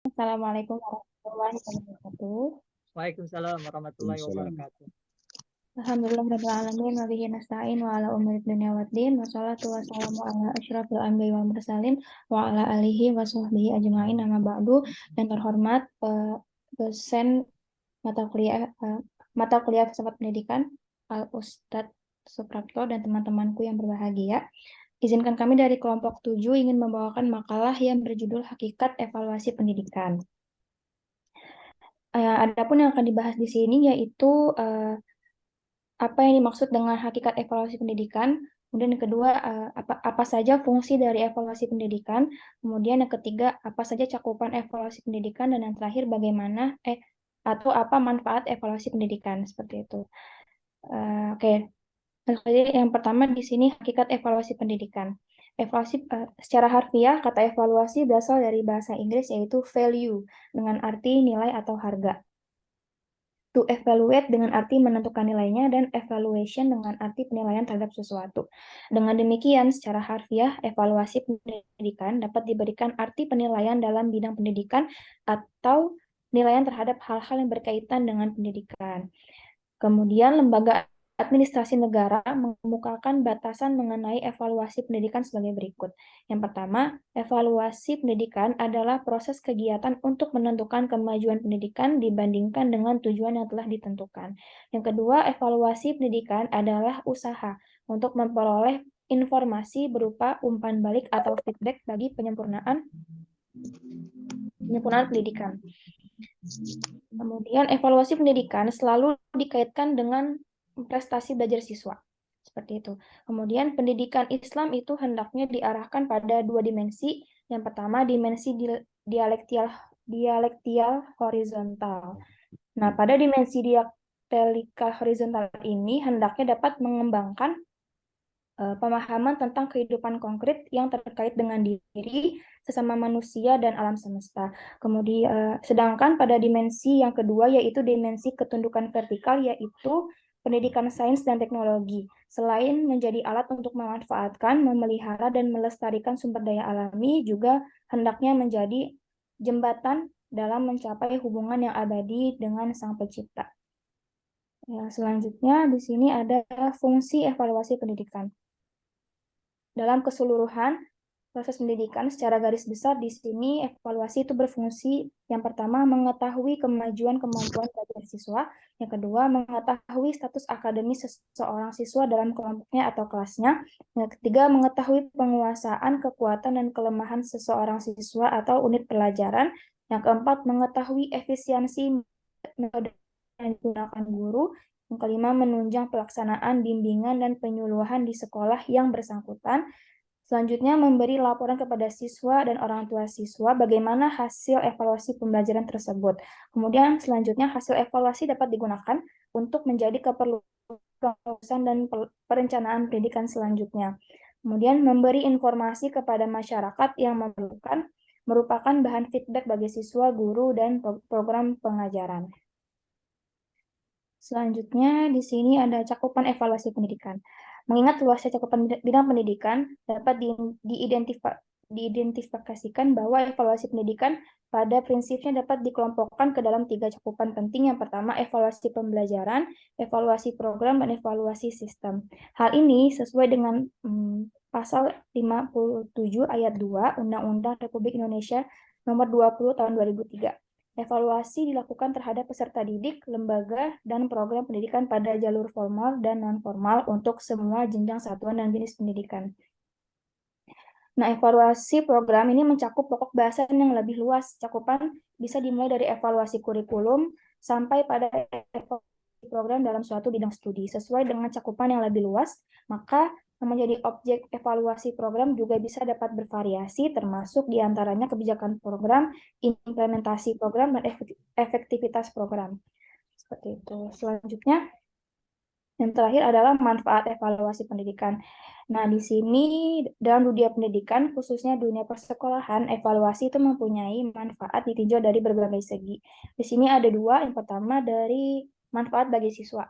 Assalamualaikum warahmatullahi wabarakatuh. Waalaikumsalam warahmatullahi Waalaikumsalam. wabarakatuh. Alhamdulillahirabbil alamin wa bihi nasta'in wa ala umuri dunya waddin wassalatu wassalamu ala asyrofil anbiya'i wal mursalin wa ala alihi wa sahbihi ajma'in amma ba'du. Yang terhormat dosen mata kuliah filsafat pendidikan Al Ustadz Suprapto dan teman-temanku yang berbahagia. Izinkan kami dari kelompok 7 ingin membawakan makalah yang berjudul Hakikat Evaluasi Pendidikan. Adapun yang akan dibahas di sini yaitu apa yang dimaksud dengan hakikat evaluasi pendidikan, kemudian yang kedua apa saja fungsi dari evaluasi pendidikan, kemudian yang ketiga apa saja cakupan evaluasi pendidikan, dan yang terakhir bagaimana atau apa manfaat evaluasi pendidikan, seperti itu. Oke. Jadi yang pertama di sini hakikat evaluasi pendidikan. Evaluasi secara harfiah, kata evaluasi berasal dari bahasa Inggris yaitu value dengan arti nilai atau harga. To evaluate dengan arti menentukan nilainya, dan evaluation dengan arti penilaian terhadap sesuatu. Dengan demikian, secara harfiah, evaluasi pendidikan dapat diberikan arti penilaian dalam bidang pendidikan atau penilaian terhadap hal-hal yang berkaitan dengan pendidikan. Kemudian, lembaga administrasi negara mengemukakan batasan mengenai evaluasi pendidikan sebagai berikut. Yang pertama, evaluasi pendidikan adalah proses kegiatan untuk menentukan kemajuan pendidikan dibandingkan dengan tujuan yang telah ditentukan. Yang kedua, evaluasi pendidikan adalah usaha untuk memperoleh informasi berupa umpan balik atau feedback bagi penyempurnaan pendidikan. Kemudian, evaluasi pendidikan selalu dikaitkan dengan prestasi belajar siswa. Seperti itu. Kemudian, pendidikan Islam itu hendaknya diarahkan pada dua dimensi. Yang pertama, dimensi dialektial horizontal. Nah, pada dimensi dialektikal horizontal ini hendaknya dapat mengembangkan pemahaman tentang kehidupan konkret yang terkait dengan diri, sesama manusia, dan alam semesta. Kemudian, sedangkan pada dimensi yang kedua, yaitu dimensi ketundukan vertikal, yaitu pendidikan sains dan teknologi. Selain menjadi alat untuk memanfaatkan, memelihara, dan melestarikan sumber daya alami, juga hendaknya menjadi jembatan dalam mencapai hubungan yang abadi dengan Sang Pencipta. Ya, selanjutnya, di sini ada fungsi evaluasi pendidikan. Dalam keseluruhan proses pendidikan secara garis besar di sini evaluasi itu berfungsi yang pertama mengetahui kemajuan kemampuan belajar siswa, yang kedua mengetahui status akademis seseorang siswa dalam kelompoknya atau kelasnya, yang ketiga mengetahui penguasaan, kekuatan, dan kelemahan seseorang siswa atau unit pelajaran, yang keempat mengetahui efisiensi metode yang digunakan guru, yang kelima menunjang pelaksanaan bimbingan dan penyuluhan di sekolah yang bersangkutan. Selanjutnya, memberi laporan kepada siswa dan orang tua siswa bagaimana hasil evaluasi pembelajaran tersebut. Kemudian, selanjutnya, hasil evaluasi dapat digunakan untuk menjadi keperluan dan perencanaan pendidikan selanjutnya. Kemudian, memberi informasi kepada masyarakat yang memerlukan, merupakan bahan feedback bagi siswa, guru, dan program pengajaran. Selanjutnya, di sini ada cakupan evaluasi pendidikan. Mengingat luasnya cakupan bidang pendidikan, dapat diidentifikasikan bahwa evaluasi pendidikan pada prinsipnya dapat dikelompokkan ke dalam 3 cakupan penting. Yang pertama, evaluasi pembelajaran, evaluasi program, dan evaluasi sistem. Hal ini sesuai dengan pasal 57 ayat 2 Undang-Undang Republik Indonesia Nomor 20 Tahun 2003. Evaluasi dilakukan terhadap peserta didik, lembaga, dan program pendidikan pada jalur formal dan non-formal untuk semua jenjang satuan dan jenis pendidikan. Nah, evaluasi program ini mencakup pokok bahasan yang lebih luas. Cakupan bisa dimulai dari evaluasi kurikulum sampai pada evaluasi program dalam suatu bidang studi. Sesuai dengan cakupan yang lebih luas, maka menjadi objek evaluasi program juga bisa dapat bervariasi, termasuk diantaranya kebijakan program, implementasi program, dan efektivitas program. Seperti itu. Selanjutnya, yang terakhir adalah manfaat evaluasi pendidikan. Nah, di sini dalam dunia pendidikan, khususnya dunia persekolahan, evaluasi itu mempunyai manfaat ditinjau dari berbagai segi. Di sini ada dua. Yang pertama dari manfaat bagi siswa.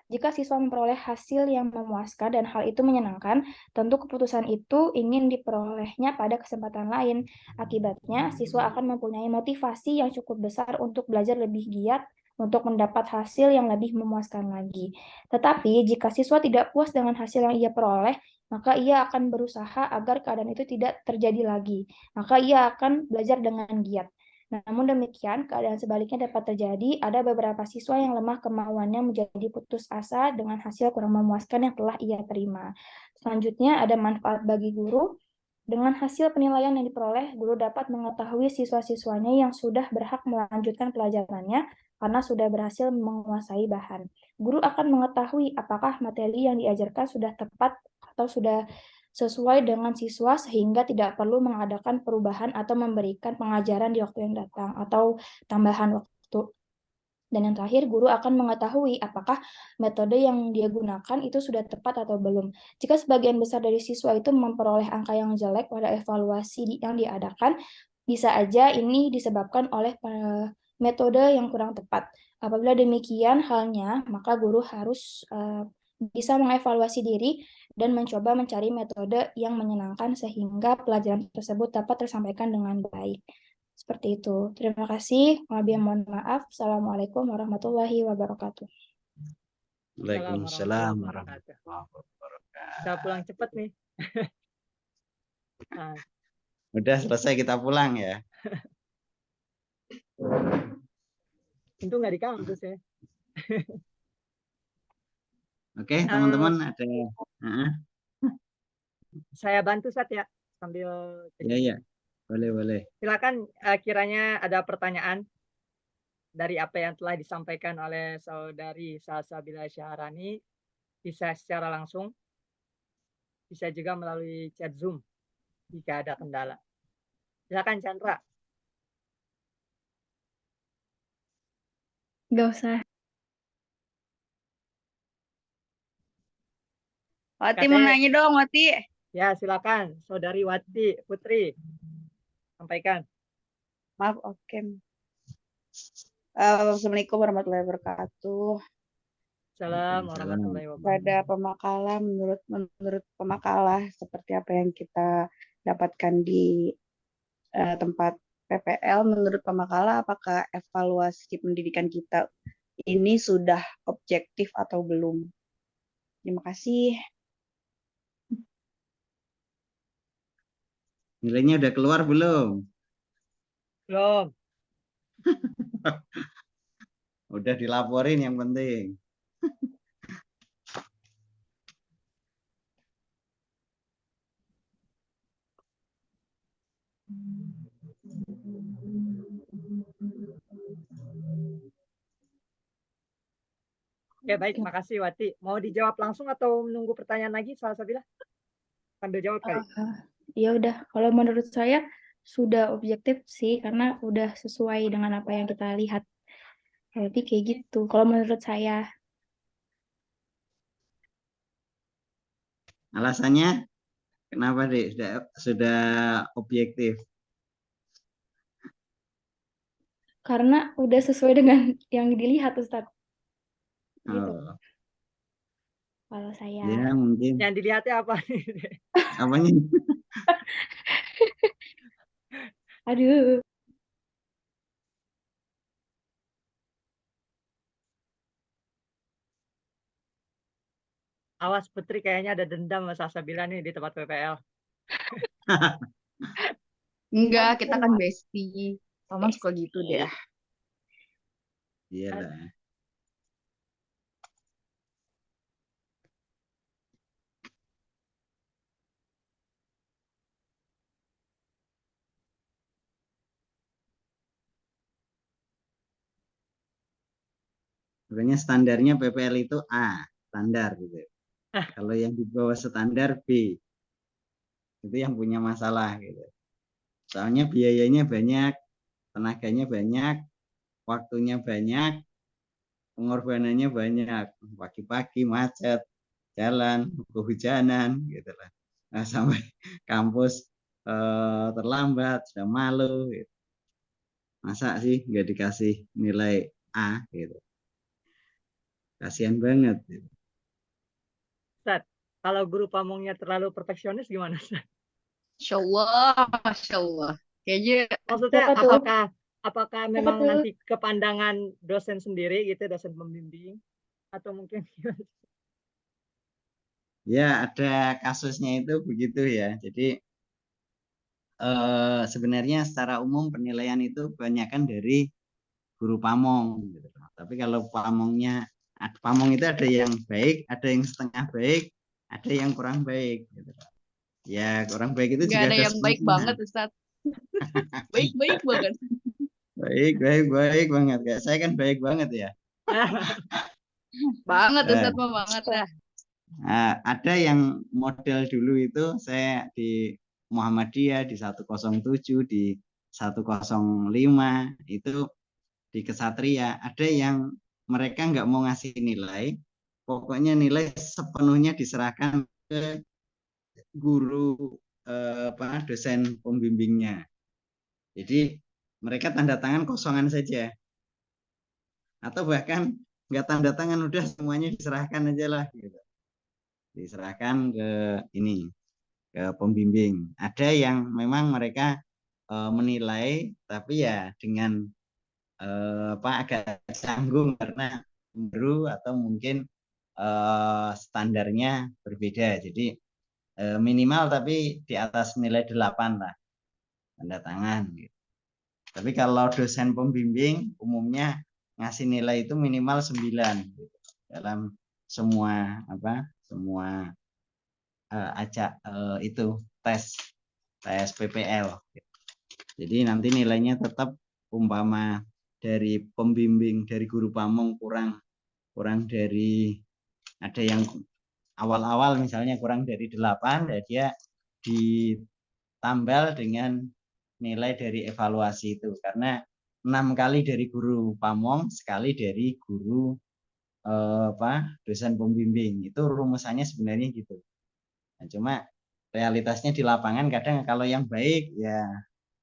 Jika siswa memperoleh hasil yang memuaskan dan hal itu menyenangkan, tentu keputusan itu ingin diperolehnya pada kesempatan lain. Akibatnya, siswa akan mempunyai motivasi yang cukup besar untuk belajar lebih giat untuk mendapat hasil yang lebih memuaskan lagi. Tetapi, jika siswa tidak puas dengan hasil yang ia peroleh, maka ia akan berusaha agar keadaan itu tidak terjadi lagi. Maka ia akan belajar dengan giat. Namun demikian, keadaan sebaliknya dapat terjadi. Ada beberapa siswa yang lemah kemauannya menjadi putus asa dengan hasil kurang memuaskan yang telah ia terima. Selanjutnya, ada manfaat bagi guru. Dengan hasil penilaian yang diperoleh, guru dapat mengetahui siswa-siswanya yang sudah berhak melanjutkan pelajarannya karena sudah berhasil menguasai bahan. Guru akan mengetahui apakah materi yang diajarkan sudah tepat atau sudah sesuai dengan siswa sehingga tidak perlu mengadakan perubahan atau memberikan pengajaran di waktu yang datang atau tambahan waktu. Dan yang terakhir, guru akan mengetahui apakah metode yang dia gunakan itu sudah tepat atau belum. Jika sebagian besar dari siswa itu memperoleh angka yang jelek pada evaluasi yang diadakan, bisa aja ini disebabkan oleh metode yang kurang tepat. Apabila demikian halnya, maka guru harus bisa mengevaluasi diri dan mencoba mencari metode yang menyenangkan sehingga pelajaran tersebut dapat tersampaikan dengan baik. Seperti itu. Terima kasih. Mohon maaf. Assalamualaikum warahmatullahi wabarakatuh. Waalaikumsalam Waalaikumsalam warahmatullahi warahmatullahi Bisa pulang wabarakatuh. cepat nih. Nah, Udah selesai kita pulang ya. itu nggak di kampus ya. Oke, teman-teman ada. Saya bantu Sat ya sambil Ya ya, boleh. silakan kiranya ada pertanyaan dari apa yang telah disampaikan oleh saudari Salsabila Syahrani, bisa secara langsung, bisa juga melalui chat Zoom jika ada kendala. Silakan Chandra. Gak usah. Wati mau nanya dong, Wati. Ya, silakan saudari Wati Putri. Sampaikan. Maaf, oke. Assalamualaikum warahmatullahi wabarakatuh. Assalamualaikum warahmatullahi wabarakatuh. Pada pemakalah, menurut pemakalah seperti apa yang kita dapatkan di tempat PPL, menurut pemakalah apakah evaluasi pendidikan kita ini sudah objektif atau belum? Terima kasih. Nilainya udah keluar belum? Belum. Udah dilaporin yang penting. Oke, baik. Makasih, Wati. Mau dijawab langsung atau menunggu pertanyaan lagi, Salsabila? Sambil jawab kali. Ya udah, kalau menurut saya sudah objektif sih, karena udah sesuai dengan apa yang kita lihat. Jadi kayak gitu, kalau menurut saya. Alasannya kenapa, Dek? Sudah objektif. Karena udah sesuai dengan yang dilihat, Ustadz. Gitu. Oh. Kalau saya. Ya, mungkin. Yang dilihatnya apa? Apanya? Aduh. Awas Putri, kayaknya ada dendam sama Salsabila nih di tempat PPL. Enggak, kita kan bestie. Mama suka gitu deh. Iyalah. Sebenarnya standarnya PPL itu A, standar gitu. Kalau yang di bawah standar B, itu yang punya masalah gitu. Soalnya biayanya banyak, tenaganya banyak, waktunya banyak, pengorbanannya banyak. Pagi-pagi macet, jalan, kehujanan gitu lah. Nah, sampai kampus terlambat, sudah malu. Gitu. Masa sih nggak dikasih nilai A gitu. Kasihan banget. Ustaz, kalau guru pamongnya terlalu perfeksionis gimana, Ustaz? Masya Allah, Masya Allah. Kayaknya Maksudnya Siapa tuh? apakah Siapa memang tuh? nanti kepandangan dosen sendiri gitu, dosen pembimbing, atau mungkin gimana? Ya, ada kasusnya itu begitu ya. Jadi sebenarnya secara umum penilaian itu kebanyakan dari guru pamong gitu. Tapi kalau pamong itu ada yang baik, ada yang setengah baik, ada yang kurang baik gitu. Ya, kurang baik itu nggak juga ada ada yang baik sepuluhnya. banget, Ustaz. Baik-baik banget. Baik banget. Kayak saya kan baik banget ya. Banget, Eh, Ustaz mah banget dah. ada yang model dulu itu saya di Muhammadiyah di 107, di 105 itu di Kesatria. Ada yang mereka nggak mau ngasih nilai, pokoknya nilai sepenuhnya diserahkan ke guru dosen pembimbingnya. Jadi mereka tanda tangan kosongan saja, atau bahkan nggak tanda tangan, udah semuanya diserahkan aja lah gitu. Diserahkan ke ini, ke pembimbing. Ada yang memang mereka menilai tapi ya dengan agak canggung karena baru atau mungkin standarnya berbeda. Jadi minimal tapi di atas nilai 8 lah tanda tangan gitu. Tapi kalau dosen pembimbing umumnya ngasih nilai itu minimal 9 gitu, dalam semua semua itu tes PPL. Jadi nanti nilainya tetap umpama dari pembimbing, dari guru pamong kurang dari, ada yang awal-awal misalnya kurang dari 8, ya dia ditambal dengan nilai dari evaluasi itu, karena 6 kali dari guru pamong, sekali dari guru dosen pembimbing. Itu rumusannya sebenarnya gitu. Nah, cuma realitasnya di lapangan kadang kalau yang baik ya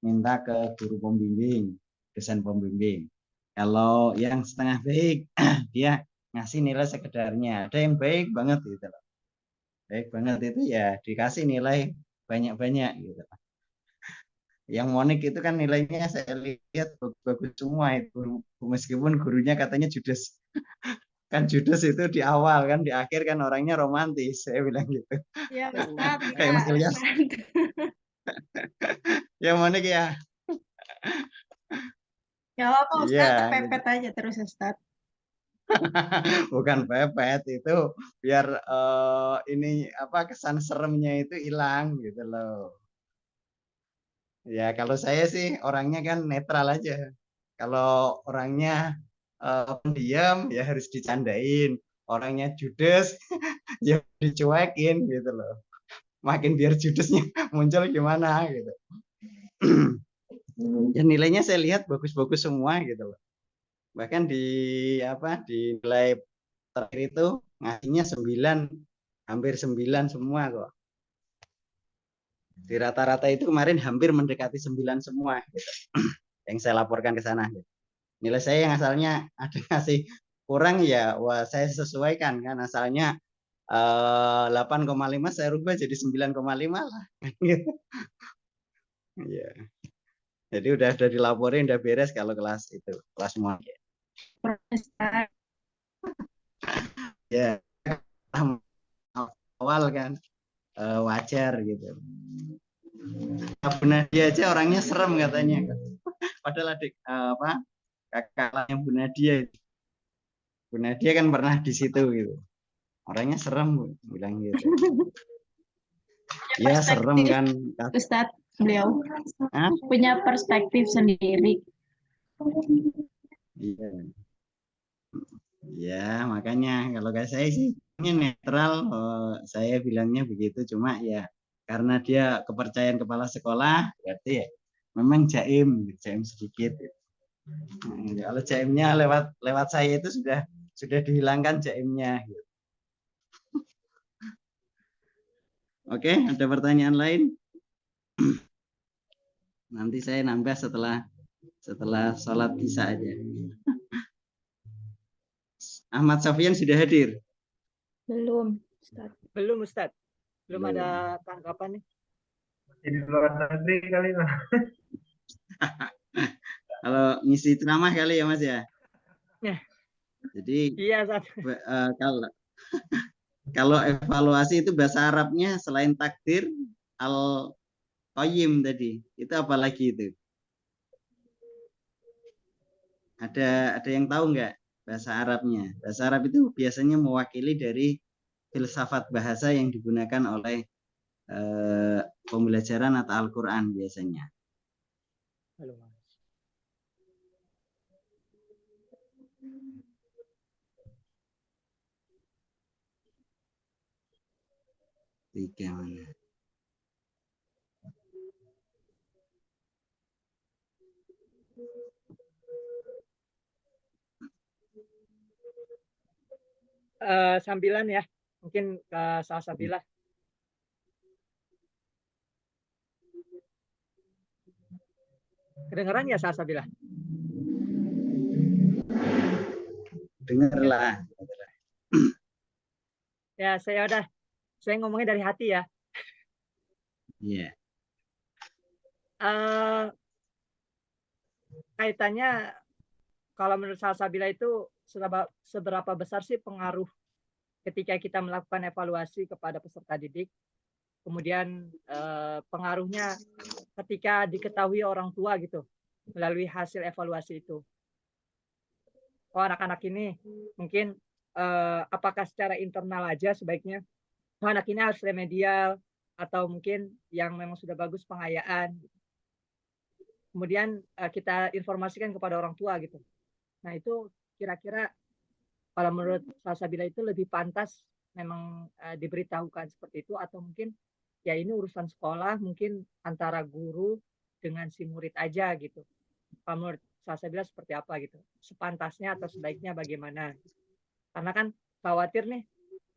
minta ke guru pembimbing, dosen pembimbing. Kalau yang setengah baik dia ngasih nilai sekedarnya. Ada yang baik banget gitu loh. Baik banget itu ya dikasih nilai banyak-banyak gitu. Yang Monik itu kan nilainya saya lihat bagus semua itu, meskipun gurunya katanya judes. Kan judes itu di awal, kan di akhir kan orangnya romantis, saya bilang gitu. Ya, Ustaz, Kayak Mas Ilyas. Ya Monik ya. Ya apa, Ustaz, Iya, pepet aja terus, Ustaz. bukan pepet itu biar ini kesan seremnya itu hilang gitu loh. Ya kalau saya sih orangnya kan netral aja. Kalau orangnya pendiam ya harus dicandain. Orangnya judes ya dicuekin gitu loh. Makin biar judesnya muncul gimana gitu. Ya nilainya saya lihat bagus-bagus semua gitu loh. Bahkan di nilai terakhir itu ngasihnya 9, hampir 9 semua kok. Di rata-rata itu kemarin hampir mendekati 9 semua gitu. Yang saya laporkan ke sana. Nilai saya yang asalnya ada ngasih kurang ya, wah saya sesuaikan kan, asalnya 8,5 saya rubah jadi 9,5 lah. Ya. Jadi udah dilaporin, udah beres kalau kelas itu, kelas semua. Ya, awal kan wajar gitu. Bu Nadia aja orangnya serem katanya. Padahal adik kakaknya Bu Nadia. Bu Nadia kan pernah di situ gitu. Orangnya serem Bu, bilang gitu. Ya serem kan. Ustadz, beliau Hah? punya perspektif sendiri. Iya. Ya, makanya kalau kayak saya sih netral, saya bilangnya begitu, cuma ya karena dia kepercayaan kepala sekolah, berarti ya memang jaim sedikit. Kalau jaimnya lewat saya itu sudah dihilangkan jaimnya. Oke, ada pertanyaan lain? Nanti saya nambah setelah sholat isya aja. Ahmad Sofyan sudah hadir? Belum, Ustaz. Belum Ustadz. Belum Belum. ada tanggapan nih. Masih di luar negeri kali lah. Kalau ngisi ceramah kali ya Mas ya. Ya. Jadi Iya Ustadz. kalau kalau evaluasi itu bahasa Arabnya selain takdir al-qayyim tadi. Itu apa lagi itu? Ada yang tahu nggak bahasa Arabnya? Bahasa Arab itu biasanya mewakili dari filsafat bahasa yang digunakan oleh pembelajaran atau Al-Quran biasanya. Halo, Mas. Tiga mana? Sambilan ya. Mungkin ke Salsabila. Kedengeran ya Salsabila? Dengarlah. Ya, saya ngomongnya dari hati ya. Iya. Kaitannya kalau menurut Salsabila itu seberapa besar sih pengaruh ketika kita melakukan evaluasi kepada peserta didik, kemudian pengaruhnya ketika diketahui orang tua gitu melalui hasil evaluasi itu. Oh, anak-anak ini mungkin apakah secara internal aja sebaiknya anak ini harus remedial atau mungkin yang memang sudah bagus pengayaan. Kemudian kita informasikan kepada orang tua gitu. Nah itu kira-kira kalau menurut Salsabila itu lebih pantas memang diberitahukan seperti itu atau mungkin ya ini urusan sekolah mungkin antara guru dengan si murid aja gitu. Kalau menurut Salsabila seperti apa gitu? Sepantasnya atau sebaiknya bagaimana? Karena kan khawatir nih,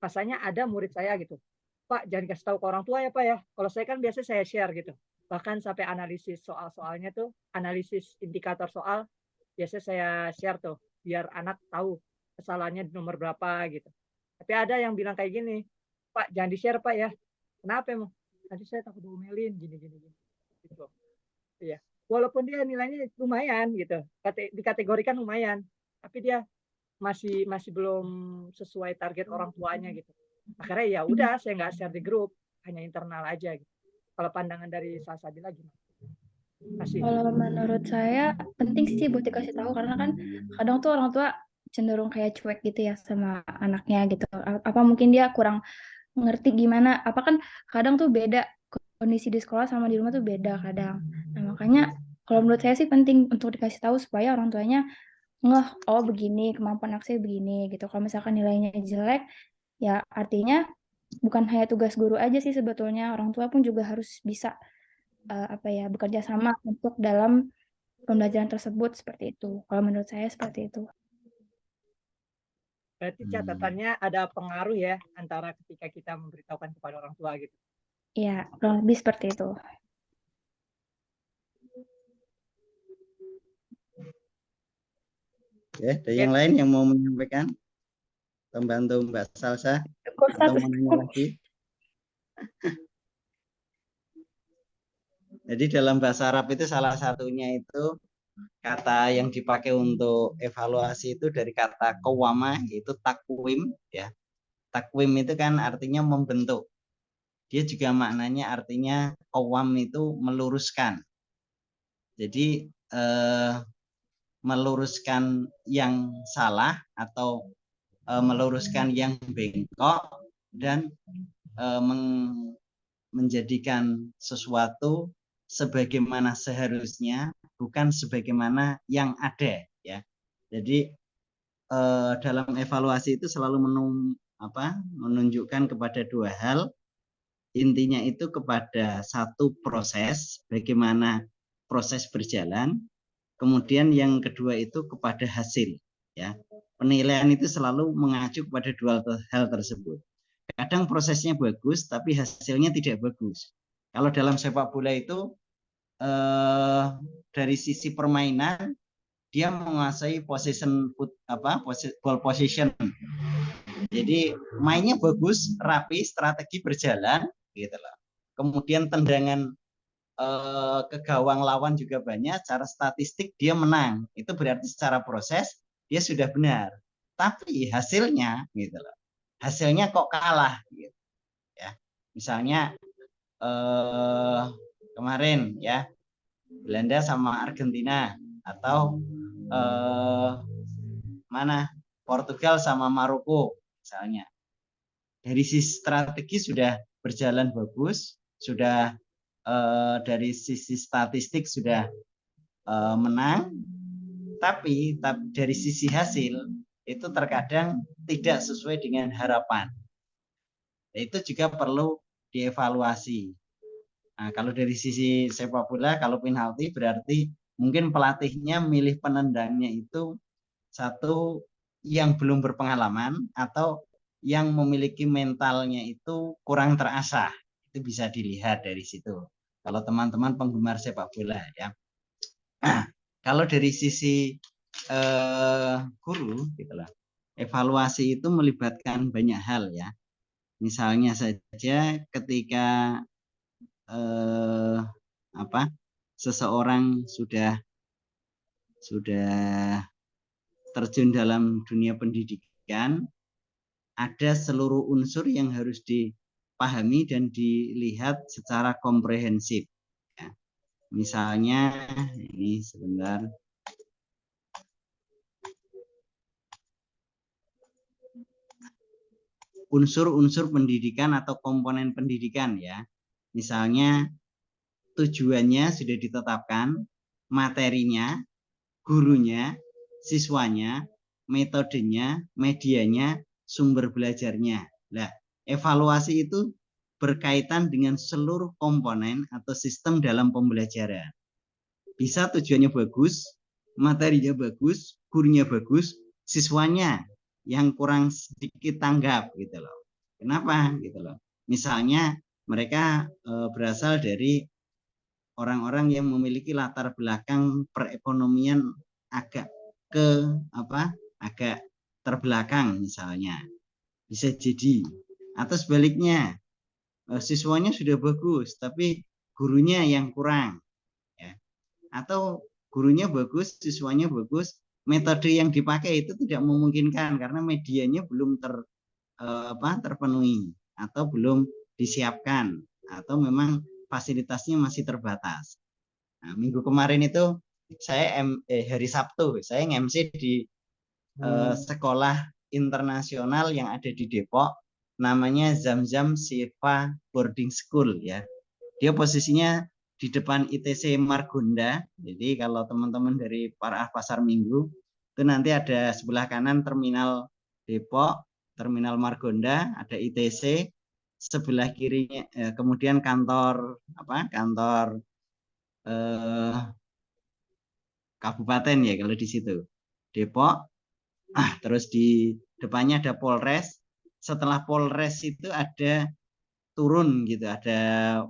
rasanya ada murid saya gitu. Pak, jangan kasih tahu ke orang tua ya Pak ya. Kalau saya kan biasanya saya share gitu. Bahkan sampai analisis soal-soalnya tuh, analisis indikator soal, biasanya saya share tuh, biar anak tahu kesalahannya di nomor berapa gitu. Tapi ada yang bilang kayak gini, Pak jangan di-share Pak ya. Kenapa emang? Nanti saya takut diomelin, gini-gini. Gitu. Iya. Walaupun dia nilainya lumayan gitu, dikategorikan lumayan, tapi dia masih belum sesuai target orang tuanya gitu. Akhirnya ya udah saya nggak share di grup, hanya internal aja gitu. Kalau pandangan dari Salsabila gimana? Kasih. Kalau menurut saya penting sih buat dikasih tahu karena kan kadang tuh orang tua cenderung kayak cuek gitu ya sama anaknya gitu. Apa mungkin dia kurang ngerti gimana? Apa kan kadang tuh beda kondisi di sekolah sama di rumah tuh beda kadang. Nah, makanya kalau menurut saya sih penting untuk dikasih tahu supaya orang tuanya ngeh, oh begini kemampuan anak saya begini gitu. Kalau misalkan nilainya jelek, ya artinya bukan hanya tugas guru aja sih sebetulnya, orang tua pun juga harus bisa bekerja sama untuk dalam pembelajaran tersebut seperti itu. Kalau menurut saya seperti itu. Berarti catatannya ada pengaruh ya antara ketika kita memberitahukan kepada orang tua gitu. Iya, kurang lebih seperti itu. Ya, ada yang lain yang mau menyampaikan? Membantu Mbak Salsa atau mau nanya lagi? Jadi dalam bahasa Arab itu salah satunya itu kata yang dipakai untuk evaluasi itu dari kata qawama, yaitu takwim ya. Takwim itu kan artinya membentuk. Dia juga maknanya artinya qawam itu meluruskan. Jadi meluruskan yang salah atau meluruskan yang bengkok dan menjadikan sesuatu sebagaimana seharusnya, bukan sebagaimana yang ada ya. Jadi dalam evaluasi itu selalu menunjukkan kepada dua hal. Intinya itu kepada satu proses, bagaimana proses berjalan. Kemudian yang kedua itu kepada hasil ya. Penilaian itu selalu mengacu kepada dua hal tersebut. Kadang prosesnya bagus tapi hasilnya tidak bagus. Kalau dalam sepak bola itu dari sisi permainan dia menguasai ball position. Jadi mainnya bagus, rapi, strategi berjalan, gitu loh. Kemudian tendangan ke gawang lawan juga banyak. Secara statistik dia menang. Itu berarti secara proses dia sudah benar. Tapi hasilnya, gitu loh. Hasilnya kok kalah, gitu ya. Misalnya kemarin ya Belanda sama Argentina atau mana Portugal sama Maroko misalnya. Dari sisi strategi sudah berjalan bagus, sudah dari sisi statistik sudah menang, tapi dari sisi hasil itu terkadang tidak sesuai dengan harapan. Itu juga perlu dievaluasi. Nah, kalau dari sisi sepak bola, kalau penalti berarti mungkin pelatihnya milih penendangnya itu satu yang belum berpengalaman atau yang memiliki mentalnya itu kurang terasah. Itu bisa dilihat dari situ. Kalau teman-teman penggemar sepak bola ya. Kalau dari sisi guru, gitulah. Evaluasi itu melibatkan banyak hal ya. Misalnya saja ketika seseorang sudah terjun dalam dunia pendidikan, ada seluruh unsur yang harus dipahami dan dilihat secara komprehensif. Ya. Misalnya, ini sebentar. Unsur-unsur pendidikan atau komponen pendidikan ya. Misalnya tujuannya sudah ditetapkan, materinya, gurunya, siswanya, metodenya, medianya, sumber belajarnya. Nah, evaluasi itu berkaitan dengan seluruh komponen atau sistem dalam pembelajaran. Bisa tujuannya bagus, materinya bagus, gurunya bagus, siswanya yang kurang sedikit tanggap gitu loh. Kenapa gitu loh? Misalnya mereka berasal dari orang-orang yang memiliki latar belakang perekonomian agak agak terbelakang misalnya. Bisa jadi. Atau sebaliknya, siswanya sudah bagus tapi gurunya yang kurang ya. Atau gurunya bagus, siswanya bagus, metode yang dipakai itu tidak memungkinkan karena medianya belum terpenuhi atau belum disiapkan atau memang fasilitasnya masih terbatas. Nah, minggu kemarin itu saya hari Sabtu saya nge-MC di sekolah internasional yang ada di Depok, namanya Zamzam Siva Boarding School ya. Dia posisinya di depan ITC Margonda. Jadi kalau teman-teman dari para pasar Minggu itu nanti ada sebelah kanan terminal Depok, terminal Margonda, ada ITC, sebelah kirinya kemudian kantor kabupaten ya kalau di situ Depok. Terus di depannya ada Polres. Setelah Polres itu ada turun gitu, ada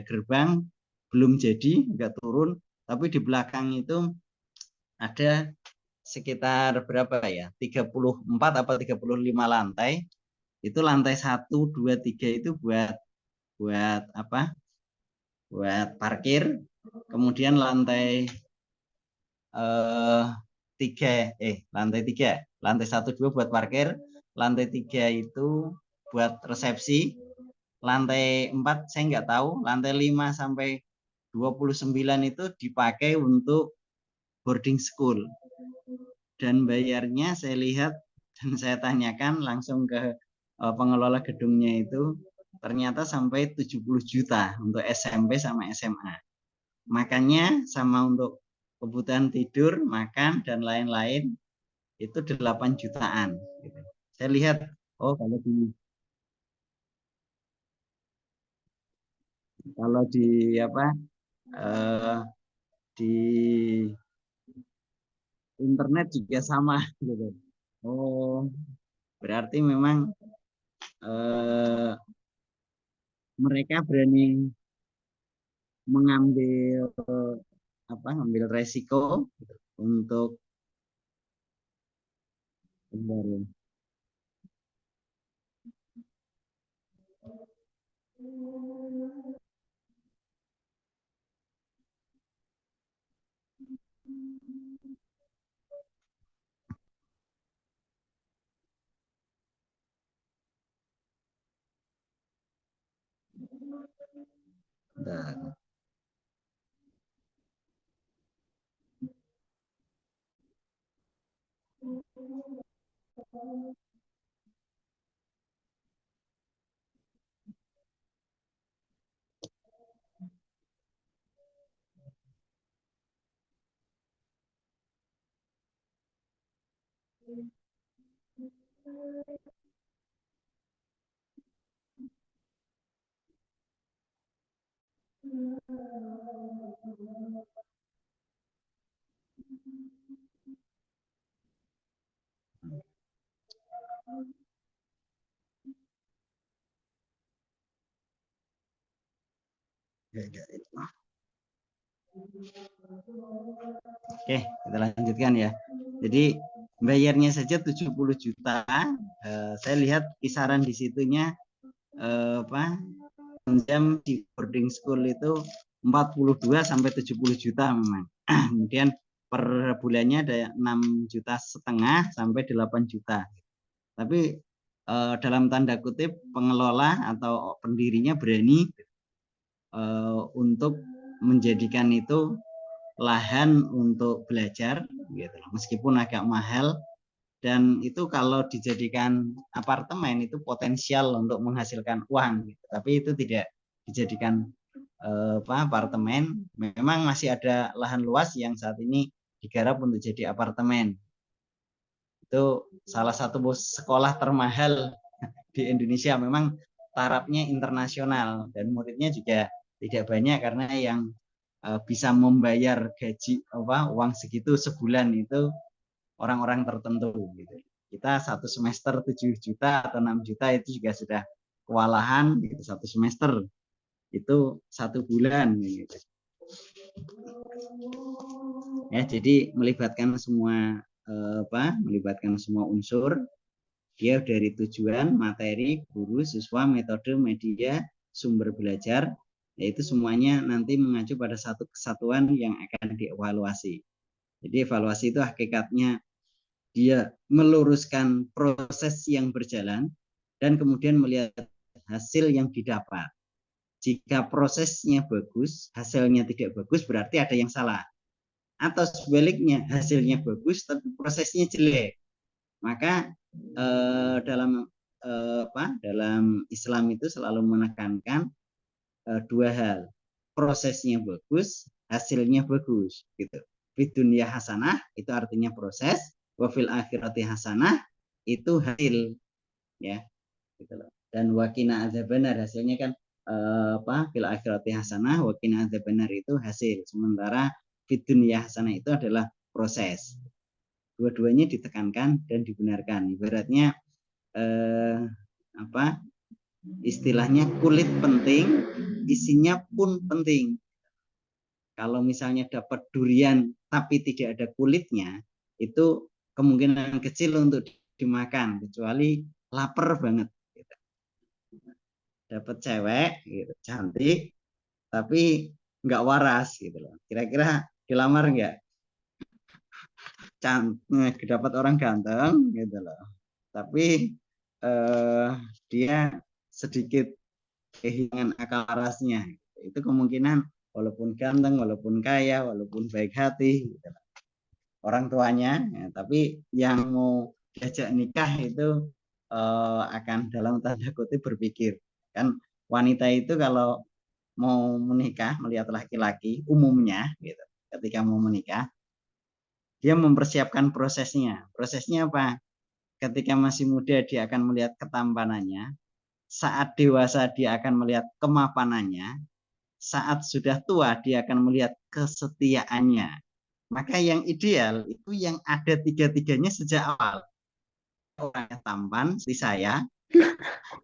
gerbang belum jadi, nggak turun, tapi di belakang itu ada sekitar berapa ya? 34 atau 35 lantai. Itu lantai 1, 2, 3 itu buat buat parkir. Kemudian lantai lantai 1, 2 buat parkir, lantai 3 itu buat resepsi, lantai 4 saya nggak tahu, lantai 5 sampai 29 itu dipakai untuk boarding school. Dan bayarnya saya lihat dan saya tanyakan langsung ke pengelola gedungnya itu, ternyata sampai 70 juta untuk SMP sama SMA. Makanya sama untuk kebutuhan tidur, makan, dan lain-lain itu 8 jutaan. Gitu. Saya lihat, oh kalau di di internet juga sama. Gitu. Oh, berarti memang mereka berani mengambil resiko untuk bentar ya. Bentar. Oke, kita lanjutkan ya. Jadi bayarnya saja 70 juta. Saya lihat kisaran di situnya jam di boarding school itu 42 sampai 70 juta memang. Kemudian per bulannya ada 6,5 juta sampai 8 juta. Tapi dalam tanda kutip pengelola atau pendirinya berani untuk menjadikan itu lahan untuk belajar gitu, meskipun agak mahal, dan itu kalau dijadikan apartemen itu potensial untuk menghasilkan uang gitu. Tapi itu tidak dijadikan apartemen. Memang masih ada lahan luas yang saat ini digarap untuk jadi apartemen. Itu salah satu sekolah termahal di Indonesia, memang tarafnya internasional dan muridnya juga tidak banyak karena yang bisa membayar gaji uang segitu sebulan itu orang-orang tertentu gitu. Kita satu semester 7 juta atau 6 juta itu juga sudah kewalahan gitu, satu semester itu 1 bulan gitu. Ya, jadi melibatkan semua melibatkan semua unsur, dia dari tujuan, materi, guru, siswa, metode, media, sumber belajar, yaitu semuanya nanti mengacu pada satu kesatuan yang akan dievaluasi. Jadi evaluasi itu hakikatnya dia meluruskan proses yang berjalan dan kemudian melihat hasil yang didapat. Jika prosesnya bagus, hasilnya tidak bagus, berarti ada yang salah. Atau sebaliknya, hasilnya bagus tapi prosesnya jelek. Maka dalam Islam itu selalu menekankan dua hal. Prosesnya bagus, hasilnya bagus gitu. Fid dunya hasanah itu artinya proses, wa fil akhirati hasanah itu hasil, ya gitu loh. Dan wakina adzabannar hasilnya kan fil akhirati hasanah, wakina adzabannar itu hasil. Sementara fid dunya hasanah itu adalah proses. Dua-duanya ditekankan dan dibenarkan. Ibaratnya istilahnya kulit penting, isinya pun penting. Kalau misalnya dapat durian tapi tidak ada kulitnya, itu kemungkinan kecil untuk dimakan, kecuali lapar banget. Dapat cewek gitu, cantik, tapi nggak waras gitu loh. Kira-kira dilamar nggak? Dapat orang ganteng gitu loh, tapi dia sedikit kehilangan akal warasnya. Itu kemungkinan walaupun ganteng, walaupun kaya, walaupun baik hati gitu, orang tuanya, ya, tapi yang mau diajak nikah itu akan dalam tanda kutip berpikir. Kan wanita itu kalau mau menikah, melihat laki-laki umumnya gitu, ketika mau menikah dia mempersiapkan prosesnya. Prosesnya apa? Ketika masih muda dia akan melihat ketampanannya, saat dewasa dia akan melihat kemapanannya, saat sudah tua dia akan melihat kesetiaannya. Maka yang ideal itu yang ada tiga-tiganya sejak awal. Orangnya tampan seperti saya,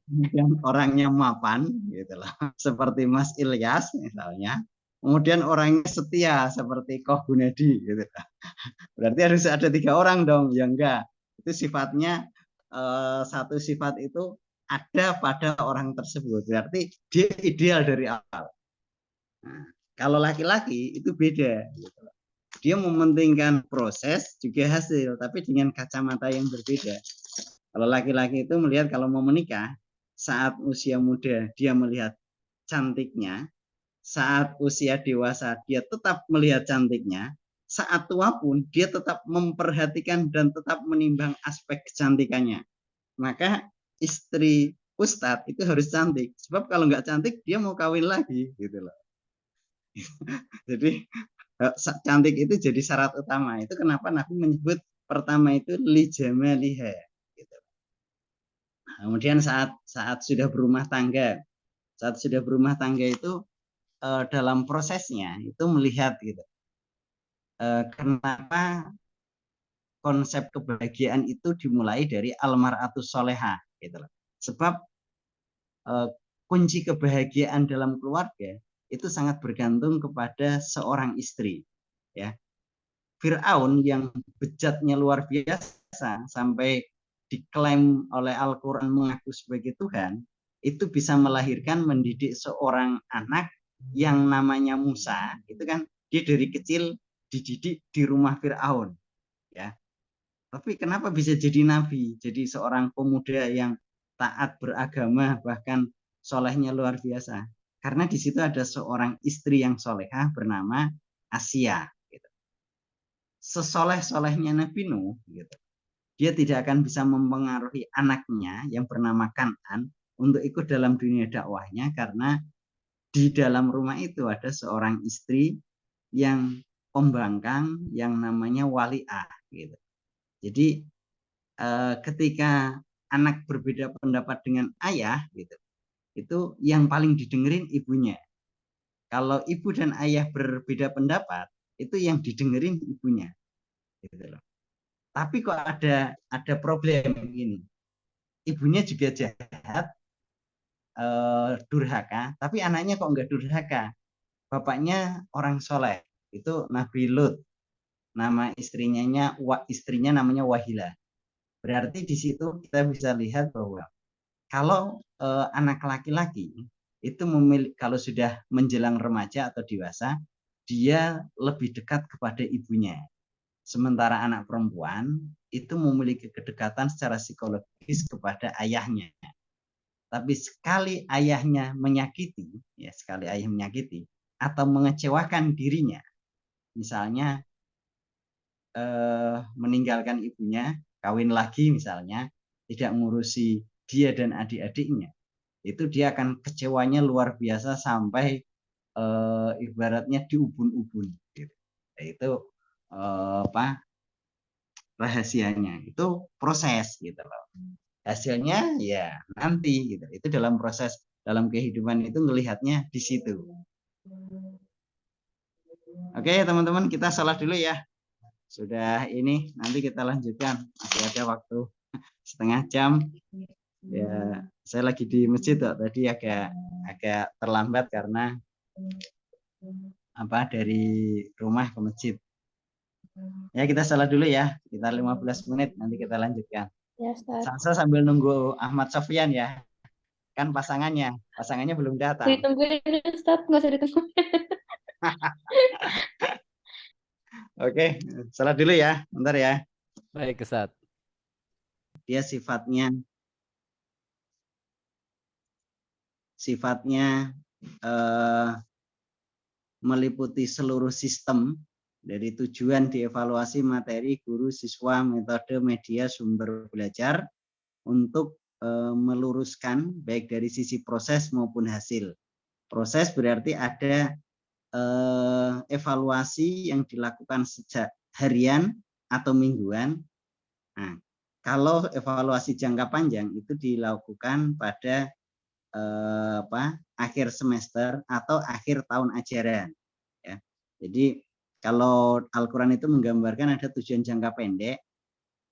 kemudian orangnya mapan gitu loh, seperti Mas Ilyas misalnya, kemudian orangnya setia seperti Koh Gunadi gitu. Berarti harus ada 3 orang dong, ya enggak. Itu sifatnya satu sifat itu ada pada orang tersebut. Berarti dia ideal dari awal. Nah, kalau laki-laki itu beda. Gitu. Dia mementingkan proses juga hasil, tapi dengan kacamata yang berbeda. Kalau laki-laki itu melihat kalau mau menikah, saat usia muda dia melihat cantiknya, saat usia dewasa dia tetap melihat cantiknya, saat tua pun dia tetap memperhatikan dan tetap menimbang aspek kecantikannya. Maka istri Ustadz itu harus cantik, sebab kalau nggak cantik dia mau kawin lagi gitu loh. Jadi cantik itu jadi syarat utama. Itu kenapa Nabi menyebut pertama itu li jamaliha gitu. Kemudian saat sudah berumah tangga, itu dalam prosesnya itu melihat gitu. Kenapa konsep kebahagiaan itu dimulai dari almar'atus solehah gitu loh. Sebab kunci kebahagiaan dalam keluarga itu sangat bergantung kepada seorang istri, ya. Fir'aun yang bejatnya luar biasa sampai diklaim oleh Al-Quran mengaku sebagai Tuhan, itu bisa melahirkan mendidik seorang anak yang namanya Musa, itu kan dia dari kecil dididik di rumah Fir'aun, ya. Tapi kenapa bisa jadi nabi, jadi seorang pemuda yang taat beragama, bahkan solehnya luar biasa? Karena di situ ada seorang istri yang solehah bernama Asia. Gitu. Sesoleh-solehnya Nabi Nuh, gitu, dia tidak akan bisa mempengaruhi anaknya yang bernama Kan'an untuk ikut dalam dunia dakwahnya, karena di dalam rumah itu ada seorang istri yang pembangkang yang namanya Wali'ah. Gitu. Jadi ketika anak berbeda pendapat dengan ayah, gitu, itu yang paling didengerin ibunya. Kalau ibu dan ayah berbeda pendapat, itu yang didengerin ibunya. Gitu loh. Tapi kok ada problem ini. Ibunya juga jahat, durhaka, tapi anaknya kok enggak durhaka. Bapaknya orang soleh, itu Nabi Lut. Nama istrinya namanya Wahilah. Berarti di situ kita bisa lihat bahwa kalau anak laki-laki itu kalau sudah menjelang remaja atau dewasa, dia lebih dekat kepada ibunya. Sementara anak perempuan itu memiliki kedekatan secara psikologis kepada ayahnya. Tapi sekali ayahnya menyakiti, atau mengecewakan dirinya, misalnya meninggalkan ibunya, kawin lagi misalnya, tidak mengurusi dia dan adik-adiknya, itu dia akan kecewanya luar biasa sampai ibaratnya diubun-ubun. Gitu. Itu rahasianya, itu proses gitu loh. Hasilnya ya nanti gitu. Itu dalam proses dalam kehidupan itu melihatnya di situ. Oke teman-teman, kita salat dulu ya. Sudah ini, nanti kita lanjutkan. Masih ada waktu setengah jam. Ya, saya lagi di masjid kok. Tadi agak terlambat karena dari rumah ke masjid. Ya, kita salat dulu ya. Kita 15 menit, nanti kita lanjutkan. Ya, Ustaz. Salsa sambil nunggu Ahmad Sofyan ya. Kan pasangannya belum datang. Ditungguin, Ustaz. Nggak usah ditungguin. Oke, salat dulu ya. Bentar ya. Baik, Ustaz. Dia sifatnya meliputi seluruh sistem, dari tujuan dievaluasi materi, guru, siswa, metode, media, sumber belajar, untuk meluruskan baik dari sisi proses maupun hasil. Proses berarti ada evaluasi yang dilakukan sejak harian atau mingguan. Nah, kalau evaluasi jangka panjang itu dilakukan pada akhir semester atau akhir tahun ajaran. Ya. Jadi kalau Al-Quran itu menggambarkan ada tujuan jangka pendek,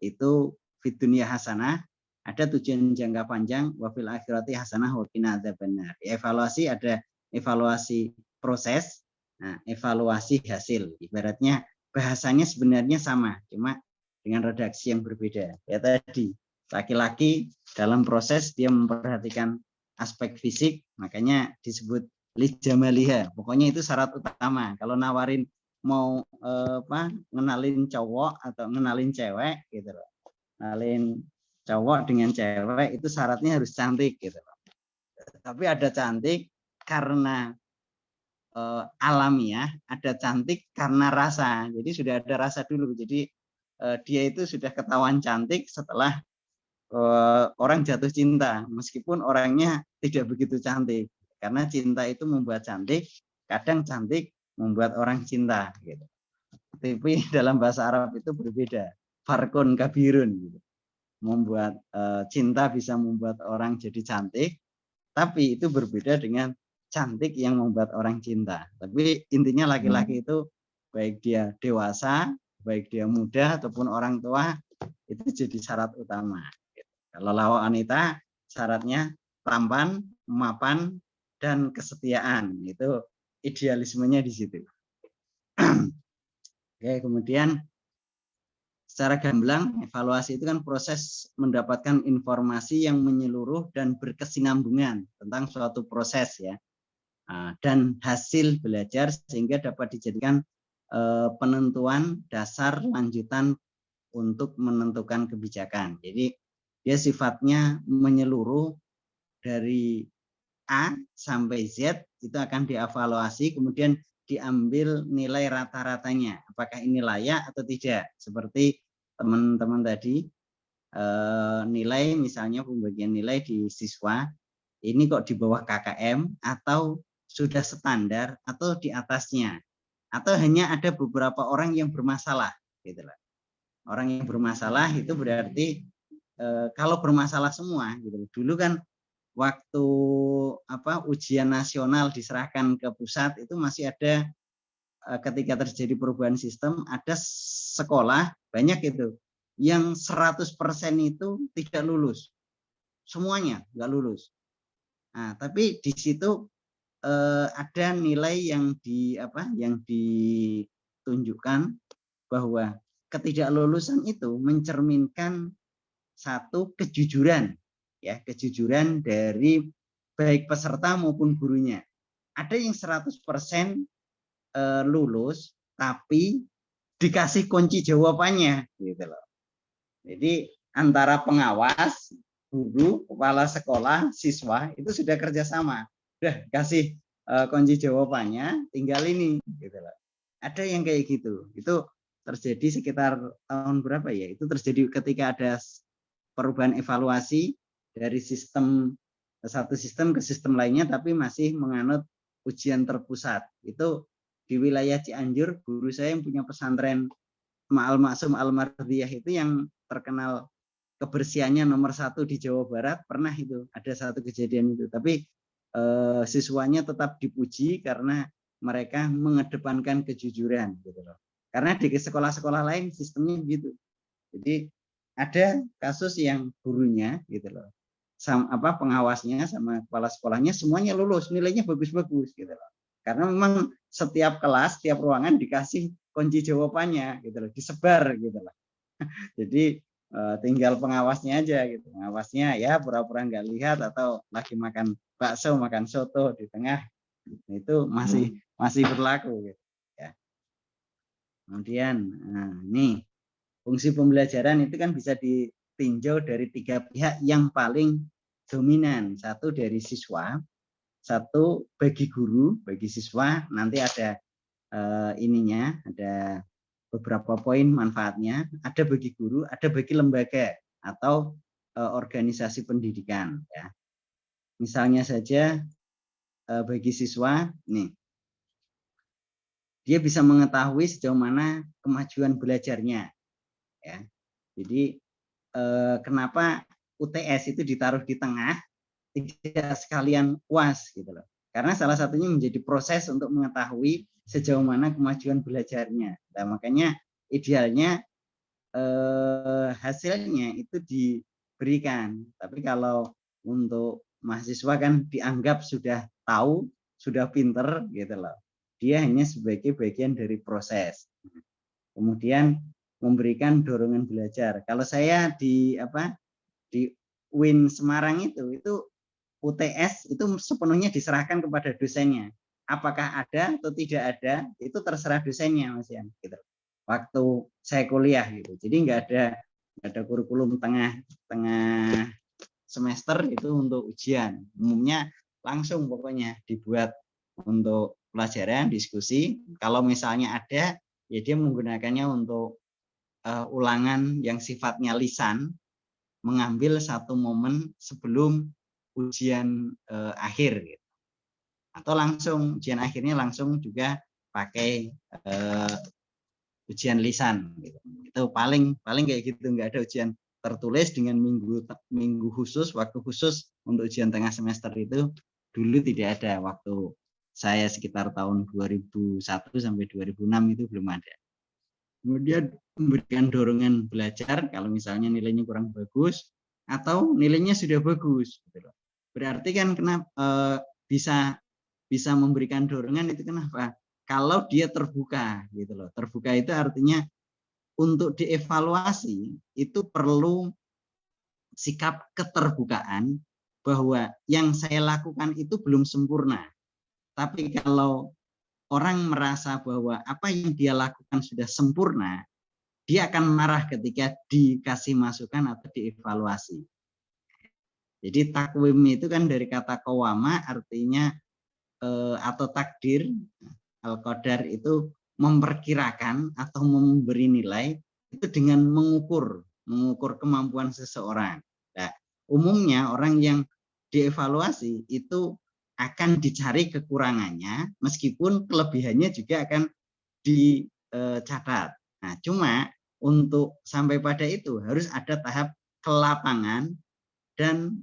itu fid dunya hasanah, ada tujuan jangka panjang wafil akhirati hasanah wa qina adzabannar. Evaluasi ada evaluasi proses, Nah, evaluasi hasil. Ibaratnya bahasanya sebenarnya sama, cuma dengan redaksi yang berbeda. Ya tadi, laki-laki dalam proses dia memperhatikan aspek fisik, makanya disebut lijamaliha. Pokoknya itu syarat utama. Kalau nawarin mau ngenalin cowok atau ngenalin cewek gitu loh. Ngenalin cowok dengan cewek itu syaratnya harus cantik gitu loh. Tapi ada cantik karena alamiah, ada cantik karena rasa. Jadi sudah ada rasa dulu. Jadi dia itu sudah ketahuan cantik setelah orang jatuh cinta, meskipun orangnya tidak begitu cantik. Karena cinta itu membuat cantik, kadang cantik membuat orang cinta. Gitu. Tapi dalam bahasa Arab itu berbeda, farkun kabirun. Gitu. Membuat cinta bisa membuat orang jadi cantik, tapi itu berbeda dengan cantik yang membuat orang cinta. Tapi intinya laki-laki itu baik dia dewasa, baik dia muda ataupun orang tua itu jadi syarat utama. Kalau wanita syaratnya tampan, mapan, dan kesetiaan. Itu idealismenya di situ. Oke, kemudian secara gamblang evaluasi itu kan proses mendapatkan informasi yang menyeluruh dan berkesinambungan tentang suatu proses ya. Dan hasil belajar sehingga dapat dijadikan penentuan dasar lanjutan untuk menentukan kebijakan. Jadi dia sifatnya menyeluruh dari A sampai Z itu akan dievaluasi, kemudian diambil nilai rata-ratanya. Apakah ini layak atau tidak? Seperti teman-teman tadi, nilai misalnya pembagian nilai di siswa, ini kok di bawah KKM atau sudah standar atau di atasnya. Atau hanya ada beberapa orang yang bermasalah. Gitu lah. Orang yang bermasalah itu berarti kalau bermasalah semua gitu. Dulu kan waktu ujian nasional diserahkan ke pusat itu masih ada ketika terjadi perubahan sistem ada sekolah banyak itu yang 100% itu tidak lulus. Semuanya nggak lulus. Nah, tapi di situ ada nilai yang ditunjukkan bahwa ketidaklulusan itu mencerminkan satu kejujuran ya, kejujuran dari baik peserta maupun gurunya. Ada yang 100% lulus tapi dikasih kunci jawabannya gitu loh. Jadi antara pengawas, guru, kepala sekolah, siswa itu sudah kerjasama. Udah kasih kunci jawabannya, tinggal ini gitu loh. Ada yang kayak gitu. Itu terjadi sekitar tahun berapa ya? Itu terjadi ketika ada perubahan evaluasi dari sistem satu sistem ke sistem lainnya tapi masih menganut ujian terpusat. Itu di wilayah Cianjur, guru saya yang punya pesantren Ma'al Maksum Al-Mardiyah itu yang terkenal kebersihannya nomor 1 di Jawa Barat, pernah itu ada satu kejadian itu. Tapi siswanya tetap dipuji karena mereka mengedepankan kejujuran gitu loh. Karena di sekolah-sekolah lain sistemnya begitu. Jadi ada kasus yang gurunya gitu loh, pengawasnya sama kepala sekolahnya semuanya lulus, nilainya bagus-bagus gitu loh. Karena memang setiap kelas, setiap ruangan dikasih kunci jawabannya gitu loh, disebar gitu loh. Jadi tinggal pengawasnya aja gitu. Pengawasnya ya pura-pura nggak lihat atau lagi makan bakso, makan soto di tengah. Itu masih berlaku gitu ya. Kemudian nih fungsi pembelajaran itu kan bisa ditinjau dari 3 pihak yang paling dominan. Satu dari siswa, satu bagi guru, bagi siswa, nanti ada ada beberapa poin manfaatnya, ada bagi guru, ada bagi lembaga atau organisasi pendidikan. Ya. Misalnya saja bagi siswa, nih, dia bisa mengetahui sejauh mana kemajuan belajarnya. Ya. Jadi kenapa UTS itu ditaruh di tengah, tidak sekalian UAS gitu loh. Karena salah satunya menjadi proses untuk mengetahui sejauh mana kemajuan belajarnya. Nah, makanya idealnya hasilnya itu diberikan. Tapi kalau untuk mahasiswa kan dianggap sudah tahu, sudah pinter gitu loh. dia hanya sebagai bagian dari proses. Kemudian memberikan dorongan belajar. Kalau saya di UIN Semarang itu UTS itu sepenuhnya diserahkan kepada dosennya. Apakah ada atau tidak ada itu terserah dosennya, Mas Yan. Gitu. Waktu saya kuliah gitu. Jadi nggak ada kurikulum tengah semester itu untuk ujian. Umumnya langsung pokoknya dibuat untuk pelajaran, diskusi. Kalau misalnya ada, ya dia menggunakannya untuk ulangan yang sifatnya lisan, mengambil satu momen sebelum ujian akhir gitu. Atau langsung ujian akhirnya langsung juga pakai ujian lisan gitu. Itu paling kayak gitu, nggak ada ujian tertulis dengan minggu khusus, waktu khusus untuk ujian tengah semester itu dulu tidak ada. Waktu saya sekitar tahun 2001 sampai 2006 itu belum ada. Kemudian memberikan dorongan belajar kalau misalnya nilainya kurang bagus atau nilainya sudah bagus gitu loh. Berarti kan kenapa bisa memberikan dorongan itu kenapa? Kalau dia terbuka gitu loh. Terbuka itu artinya untuk dievaluasi itu perlu sikap keterbukaan bahwa yang saya lakukan itu belum sempurna. Tapi kalau orang merasa bahwa apa yang dia lakukan sudah sempurna, dia akan marah ketika dikasih masukan atau dievaluasi. Jadi takwim itu kan dari kata qawama artinya atau takdir, al-qadar itu memperkirakan atau memberi nilai itu dengan mengukur kemampuan seseorang. Nah, umumnya orang yang dievaluasi itu akan dicari kekurangannya meskipun kelebihannya juga akan dicatat. Nah, cuma untuk sampai pada itu harus ada tahap kelapangan dan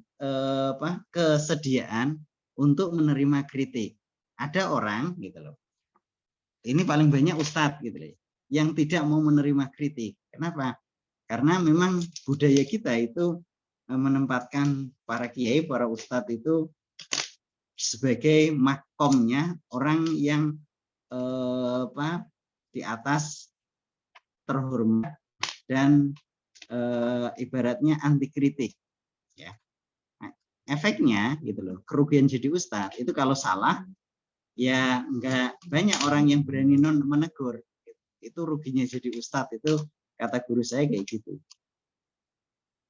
kesediaan untuk menerima kritik. Ada orang gitu loh. Ini paling banyak ustadz gitu loh, yang tidak mau menerima kritik. Kenapa? Karena memang budaya kita itu menempatkan para kiai, para ustadz itu sebagai makomnya orang yang di atas, terhormat dan ibaratnya anti kritik. Ya. Nah, efeknya gitu loh, kerugian jadi ustadz itu kalau salah ya enggak banyak orang yang berani menegur. Itu ruginya jadi ustadz, itu kata guru saya kayak gitu.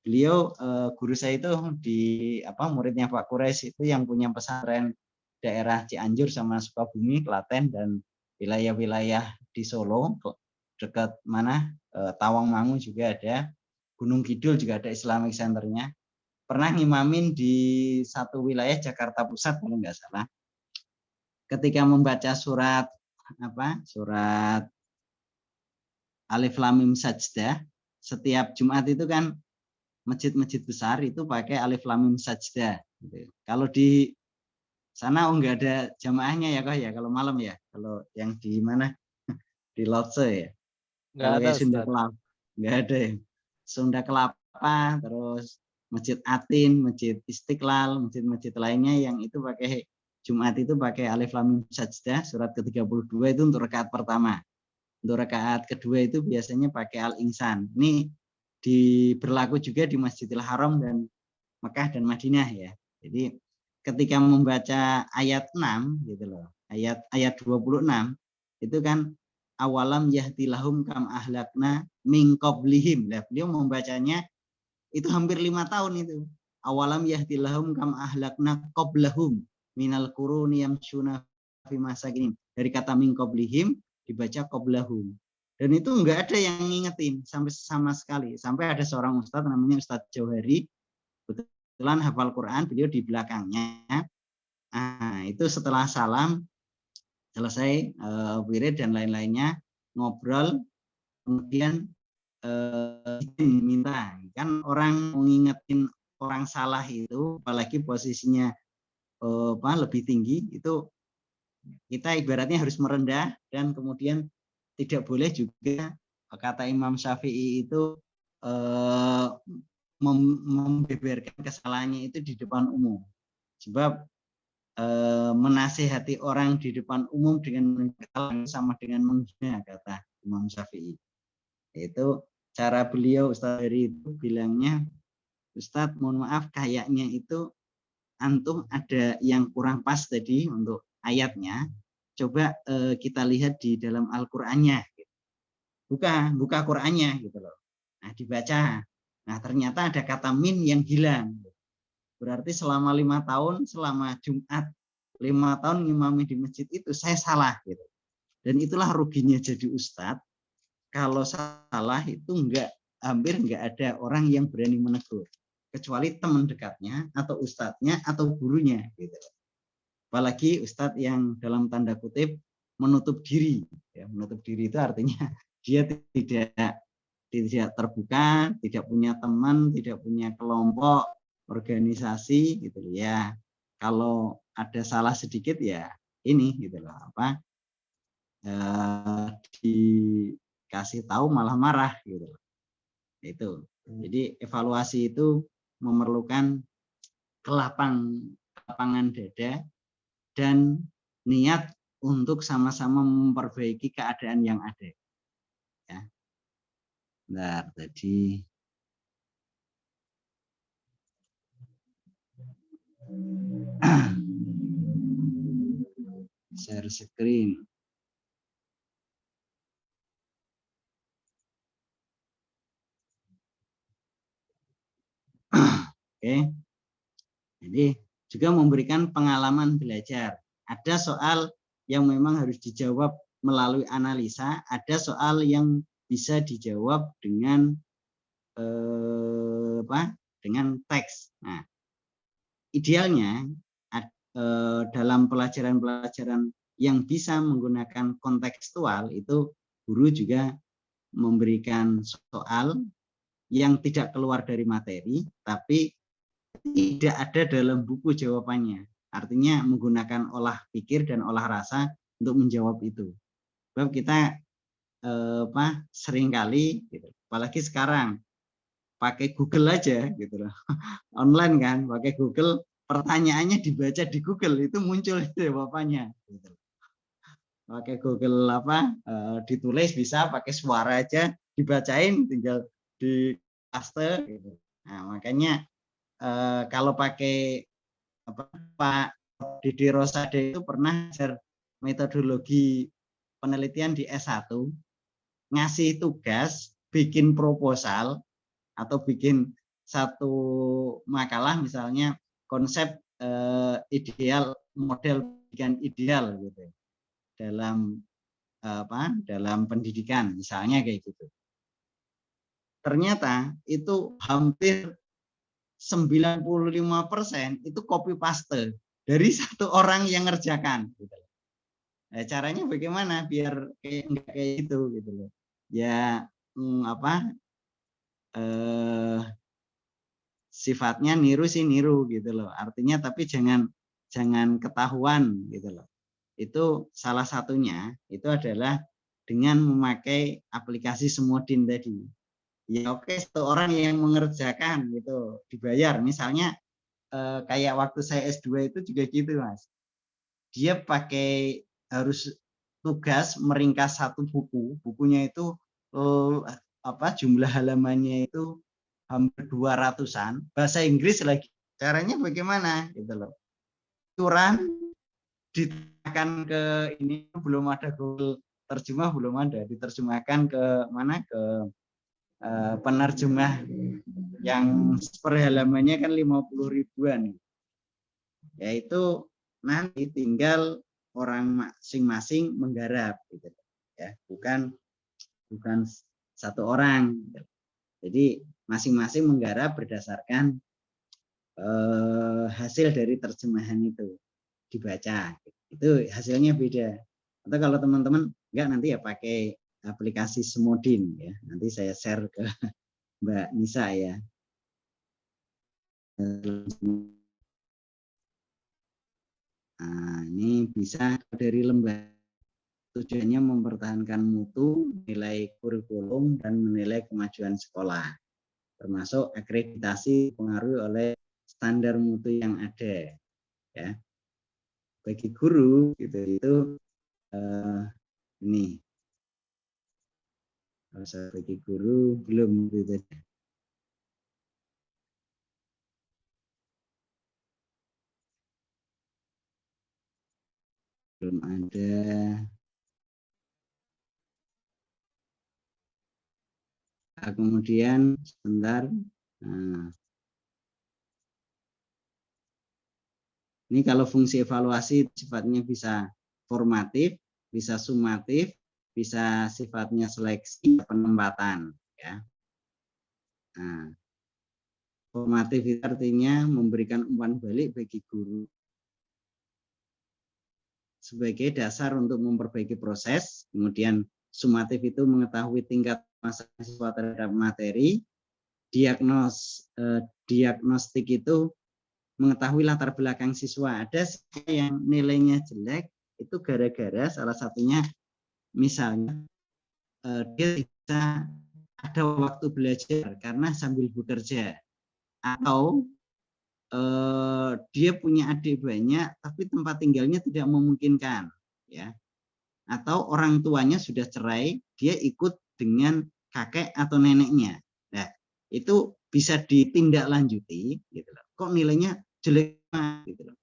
Beliau guru saya itu di muridnya Pak Quraisy itu yang punya pesantren daerah Cianjur sama Sukabumi, Klaten dan wilayah-wilayah di Solo dekat mana Tawangmangu juga ada, Gunung Kidul juga ada Islamic Centernya. Pernah ngimamin di satu wilayah Jakarta Pusat kalau nggak salah. Ketika membaca surat Alif Lam Mim Sajdah, setiap Jumat itu kan masjid-masjid besar itu pakai Alif Lam Mim Sajdah. Gitu. Kalau di sana nggak ada jamaahnya ya kok ya kalau malam ya. Kalau yang di mana di Lotse ya. Kalau kayak Sunda Kelapa nggak ada ya. Sunda Kelapa, terus Masjid Atin, Masjid Istiqlal, masjid-masjid lainnya yang itu pakai Jumat itu pakai Alif Lam Mim Sajdah surat ke-32 itu untuk rakaat pertama. Untuk rakaat kedua itu biasanya pakai Al-Insan. Ini berlaku juga di Masjidil Haram dan Mekah dan Madinah ya. Jadi ketika membaca ayat 6 gitu loh. Ayat 26 itu kan awalam yahdilahum kam ahlakna min qablihim. Nah, beliau membacanya itu hampir 5 tahun itu. Awalam yahdilahum kam ahlakna qablahum minal quruni yamshuna fi masakin. Dari kata min qablihim dibaca qablahum. Dan itu enggak ada yang ngingetin sampai sama sekali. Sampai ada seorang ustadz namanya Ustadz Jauhari, kebetulan hafal Quran, beliau di belakangnya. Nah, itu setelah salam selesai wirid dan lain-lainnya, ngobrol, kemudian minta. Kan orang mengingetin orang salah itu, apalagi posisinya lebih tinggi, itu kita ibaratnya harus merendah dan kemudian tidak boleh juga kata Imam Syafi'i itu membeberkan kesalahannya itu di depan umum. Sebab menasehati orang di depan umum dengan sama dengan menghina, kata Imam Syafi'i. Itu cara beliau, Ustadz Heri itu bilangnya, Ustadz mohon maaf kayaknya itu antum ada yang kurang pas tadi untuk ayatnya. Coba kita lihat di dalam Al-Qur'annya. Buka Qur'annya gitu loh. Nah, dibaca. Nah, ternyata ada kata min yang hilang. Berarti selama 5 tahun, selama Jumat 5 tahun ngimami di masjid itu saya salah gitu. Dan itulah ruginya jadi ustadz. Kalau salah itu hampir nggak ada orang yang berani menegur, kecuali teman dekatnya atau ustadznya atau gurunya gitu. Apalagi ustadz yang dalam tanda kutip menutup diri. Ya, menutup diri itu artinya dia tidak terbuka, tidak punya teman, tidak punya kelompok, organisasi gitu ya. Kalau ada salah sedikit ya ini gitu loh, apa dikasih tahu malah marah gitu loh. Itu. Jadi evaluasi itu memerlukan kelapangan dada dan niat untuk sama-sama memperbaiki keadaan yang ada. Ya. Bentar, tadi share screen. Oke. Jadi juga memberikan pengalaman belajar. Ada soal yang memang harus dijawab melalui analisa, ada soal yang bisa dijawab dengan dengan teks. Nah, idealnya dalam pelajaran-pelajaran yang bisa menggunakan kontekstual itu guru juga memberikan soal yang tidak keluar dari materi, tapi tidak ada dalam buku jawabannya. Artinya menggunakan olah pikir dan olah rasa untuk menjawab itu. Sebab kita seringkali, gitu, apalagi sekarang pakai Google aja, gitu loh, online kan, pakai Google, pertanyaannya dibaca di Google itu muncul jawabannya. Gitu. Pakai Google ditulis bisa, pakai suara aja dibacain, tinggal di paste. Gitu. Nah, makanya kalau pakai Pak Didi Rosade itu pernah belajar metodologi penelitian di S1, ngasih tugas bikin proposal atau bikin satu makalah, misalnya konsep ideal, model pendidikan ideal gitu dalam pendidikan misalnya kayak gitu. Ternyata itu hampir 95% itu copy paste dari satu orang yang ngerjakan. Gitu. Nah, caranya bagaimana biar enggak kayak itu gitu loh. Ya sifatnya niru sih niru gitu loh. Artinya tapi jangan ketahuan gitu loh. Itu salah satunya itu adalah dengan memakai aplikasi Smodin tadi. Ya oke, satu orang yang mengerjakan gitu dibayar. Misalnya kayak waktu saya S2 itu juga gitu Mas. Dia harus tugas meringkas satu buku. Bukunya itu jumlah halamannya itu hampir 200-an. Bahasa Inggris lagi. Caranya bagaimana gitu loh. Curang diterjemahkan ke ini, belum ada Google terjemah, belum ada, diterjemahkan ke mana, ke penerjemah yang per halamannya kan 50 ribuan. Yaitu nanti tinggal orang masing-masing menggarap gitu ya, bukan satu orang. Jadi masing-masing menggarap berdasarkan hasil dari terjemahan itu dibaca. Itu hasilnya beda. Atau kalau teman-teman enggak, nanti ya pakai aplikasi Smodin ya. Nanti saya share ke Mbak Nisa ya. Nah, ini bisa dari lembaga, tujuannya mempertahankan mutu, nilai kurikulum, dan menilai kemajuan sekolah, termasuk akreditasi dipengaruhi oleh standar mutu yang ada. Ya. bagi guru gitu itu ini kalau bagi guru belum gitu. Belum ada. Nah, kemudian sebentar. Nah, ini kalau fungsi evaluasi sifatnya bisa formatif, bisa sumatif, bisa sifatnya seleksi, penempatan. Ya. Nah, formatif itu artinya memberikan umpan balik bagi guru sebagai dasar untuk memperbaiki proses. Kemudian sumatif itu mengetahui tingkat siswa terhadap materi. Diagnostik itu mengetahui latar belakang siswa. Ada yang nilainya jelek itu gara-gara salah satunya misalnya dia bisa ada waktu belajar karena sambil bekerja, atau dia punya adik banyak tapi tempat tinggalnya tidak memungkinkan, ya, atau orang tuanya sudah cerai, dia ikut dengan kakek atau neneknya. Nah, itu bisa ditindaklanjuti gitu loh. Kok nilainya jelek gitu loh.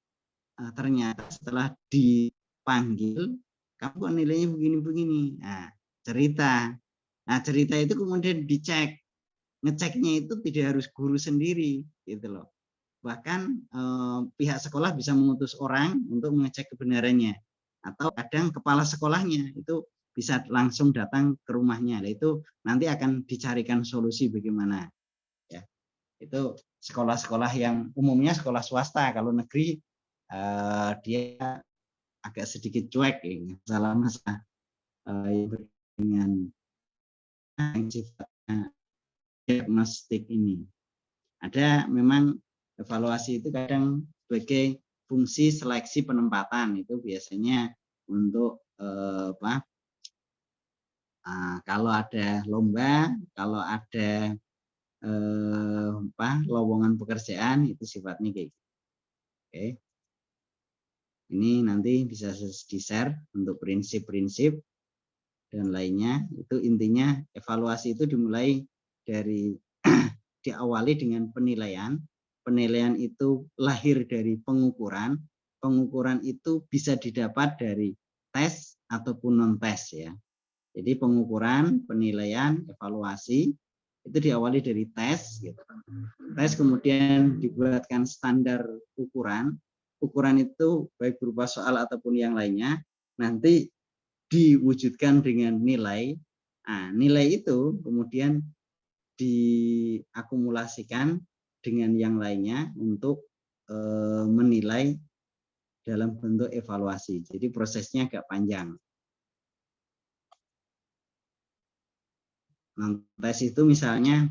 Nah, ternyata setelah dipanggil, kamu kok nilainya begini-begini. Nah, cerita. Nah, cerita itu kemudian dicek. Ngeceknya itu tidak harus guru sendiri gitu loh. Bahkan pihak sekolah bisa mengutus orang untuk mengecek kebenarannya, atau kadang kepala sekolahnya itu bisa langsung datang ke rumahnya. Nah, itu nanti akan dicarikan solusi bagaimana, ya. Itu sekolah-sekolah yang umumnya sekolah swasta. Kalau negeri dia agak sedikit cuek, ya, masalah dengan yang sifatnya diagnostik ini. Ada memang evaluasi itu kadang sebagai fungsi seleksi penempatan, itu biasanya untuk kalau ada lomba, kalau ada lowongan pekerjaan, itu sifatnya kayak gitu. Oke. Ini nanti bisa di-share untuk prinsip-prinsip dan lainnya. Itu intinya evaluasi itu dimulai dari diawali dengan penilaian. Penilaian itu lahir dari pengukuran. Pengukuran itu bisa didapat dari tes ataupun non-tes, ya. Jadi pengukuran, penilaian, evaluasi itu diawali dari tes, gitu. Tes kemudian dibuatkan standar ukuran. Ukuran itu baik berupa soal ataupun yang lainnya nanti diwujudkan dengan nilai. Nah, nilai itu kemudian diakumulasikan dengan yang lainnya untuk menilai dalam bentuk evaluasi. Jadi prosesnya agak panjang. Nah, tes itu misalnya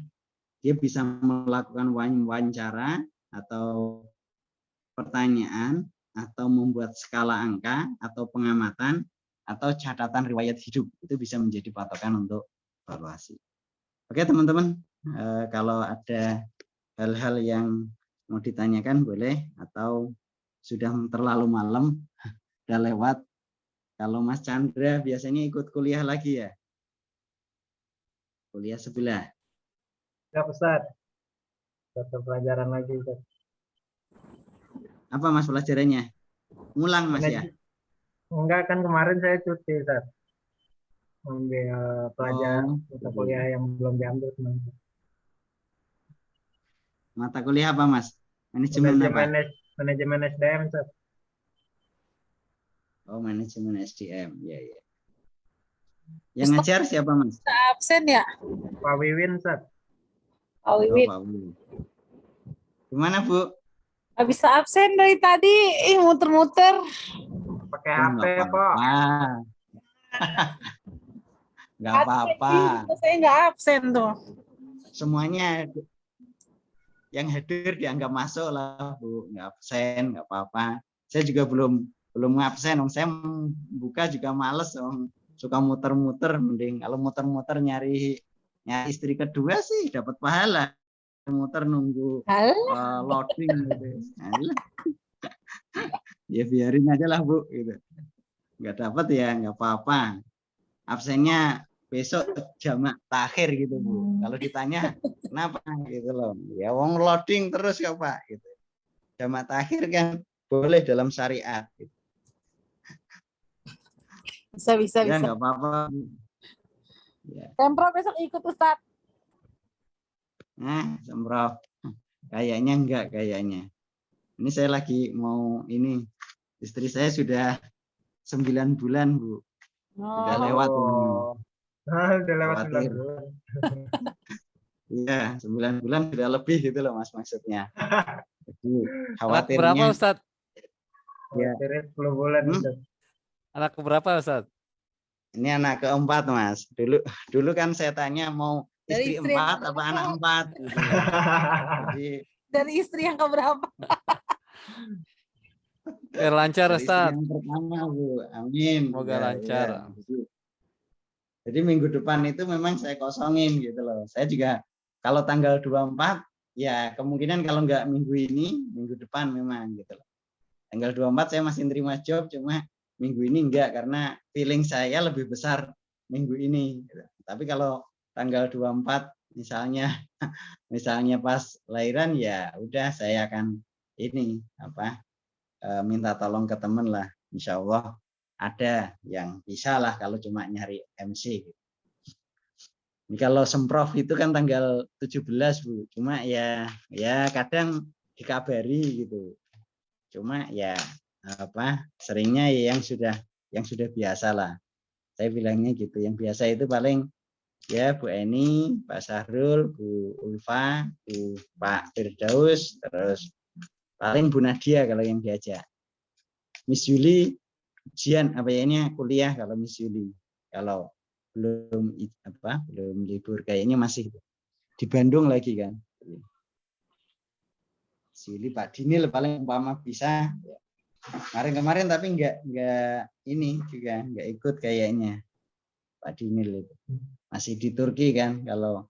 dia bisa melakukan wawancara atau pertanyaan, atau membuat skala angka atau pengamatan atau catatan riwayat hidup. Itu bisa menjadi patokan untuk evaluasi. Oke teman-teman, kalau ada hal-hal yang mau ditanyakan boleh, atau sudah terlalu malam, udah lewat. Kalau Mas Chandra biasanya ikut kuliah lagi ya? Kuliah sebelah. Ya Ustaz, satu pelajaran lagi Ustaz. Apa Mas pelajarannya? Ngulang Mas ya? Enggak, kan kemarin saya cuti Ustaz. Ambil pelajaran mata kuliah yang belum diambil teman-teman. Mata kuliah apa Mas? Manajemen apa? Manajemen SDM Ustaz. Oh, manajemen SDM. Ya, ya. Yang ngajar siapa Mas? Absen ya? Pak Wiwin Ustaz. Pak Wiwin. Oh, Pak Wiwin. Gimana Bu? Gak bisa absen dari tadi, muter-muter. Pakai HP Pak. Nggak apa-apa. Saya nggak absen tuh. Semuanya yang hadir dianggap masuk lah Bu. Nggak absen, nggak apa-apa. Saya juga belum ngabsen. Saya buka juga males. Suka muter-muter. Mending kalau muter-muter nyari istri kedua sih dapat pahala. Muter nunggu loading gitu. Ya biarin aja lah Bu, gitu. Nggak dapat ya nggak apa-apa. Absennya besok jamak takhir gitu Bu. Kalau ditanya kenapa gitu loh. Ya wong loading terus ya Pak gitu. Jamak takhir kan boleh dalam syariat. Gitu. Bisa. Ya nggak apa-apa. Ya. Pemprov besok ikut Ustadz. Nah, semprot. Kayaknya enggak kayaknya. Ini saya lagi mau ini. Istri saya sudah 9 bulan Bu. Sudah lewat ini. Udah lewat 9 Khawatir. bulan. Iya, 9 bulan sudah lebih gitu loh Mas maksudnya. Jadi Anak berapa khawatirnya Ustadz? ya. Khawatirnya 10 bulan. Ustaz. Anak berapa Ustadz? Ini anak keempat Mas. Dulu kan saya tanya mau Dari istri istri yang 4 apa anak 4 gitu. Jadi Dari istri yang keberapa? Lancar dari istri Ustadz. yang pertama Bu. Amin. Semoga Ya, lancar. ya. Jadi minggu depan itu memang saya kosongin gitu loh. Saya juga kalau tanggal 24 ya kemungkinan kalau nggak minggu ini, minggu depan memang gitu loh. Tanggal 24 saya masih terima job, cuma minggu ini enggak karena feeling saya lebih besar minggu ini. Gitu. Tapi kalau tanggal 24 misalnya pas lahiran ya udah saya akan ini minta tolong ke temen lah. Insya Allah ada yang bisa lah kalau cuma nyari MC. Ini kalau semprov itu kan tanggal 17 Bu. Cuma ya kadang dikabari gitu. Cuma ya seringnya ya yang sudah biasa lah. Saya bilangnya gitu. Yang biasa itu paling ya Bu Eni, Pak Sahrul, Bu Ulfa, Pak Firdaus, terus paling Bu Nadia kalau yang diajak. Miss Yuli ujian kuliah kalau Miss Yuli. Kalau belum libur kayaknya masih di Bandung lagi kan. Miss Yuli Pak Dinil paling umpama bisa. Kemarin tapi enggak ini juga enggak ikut kayaknya. Pak Dinil itu. Masih di Turki kan, kalau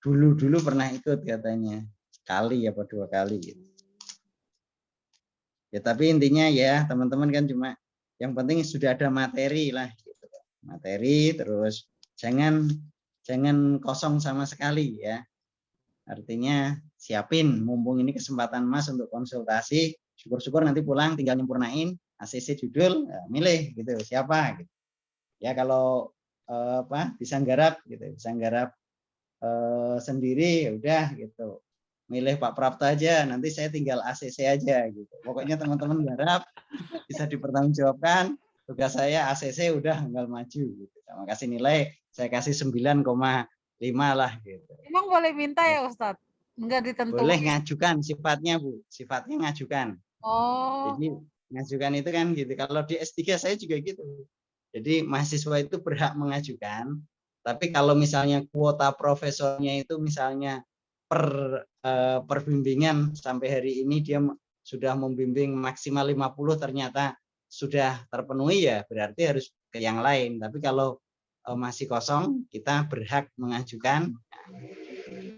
dulu pernah ikut katanya sekali apa 2 kali gitu. Ya tapi intinya ya teman-teman kan cuma yang penting sudah ada materi lah gitu. Materi terus jangan kosong sama sekali ya. Artinya siapin mumpung ini kesempatan Mas untuk konsultasi, syukur-syukur nanti pulang tinggal nyempurnain ACC judul, milih gitu siapa gitu. Ya kalau bisa nggarap gitu, bisa nggarap sendiri ya udah gitu. Milih Pak Prapto aja, nanti saya tinggal ACC aja gitu. Pokoknya teman-teman garap bisa dipertanggungjawabkan. Tugas saya ACC udah tinggal maju gitu. Sama kasih nilai saya kasih 9,5 lah gitu. Emang boleh minta ya Ustadz? Enggak ditentukan. Boleh ngajukan sifatnya Bu, sifatnya ngajukan. Oh. Jadi ngajukan itu kan gitu. Kalau di S3 saya juga gitu. Jadi mahasiswa itu berhak mengajukan, tapi kalau misalnya kuota profesornya itu misalnya per bimbingan sampai hari ini dia sudah membimbing maksimal 50 ternyata sudah terpenuhi ya berarti harus ke yang lain. Tapi kalau masih kosong kita berhak mengajukan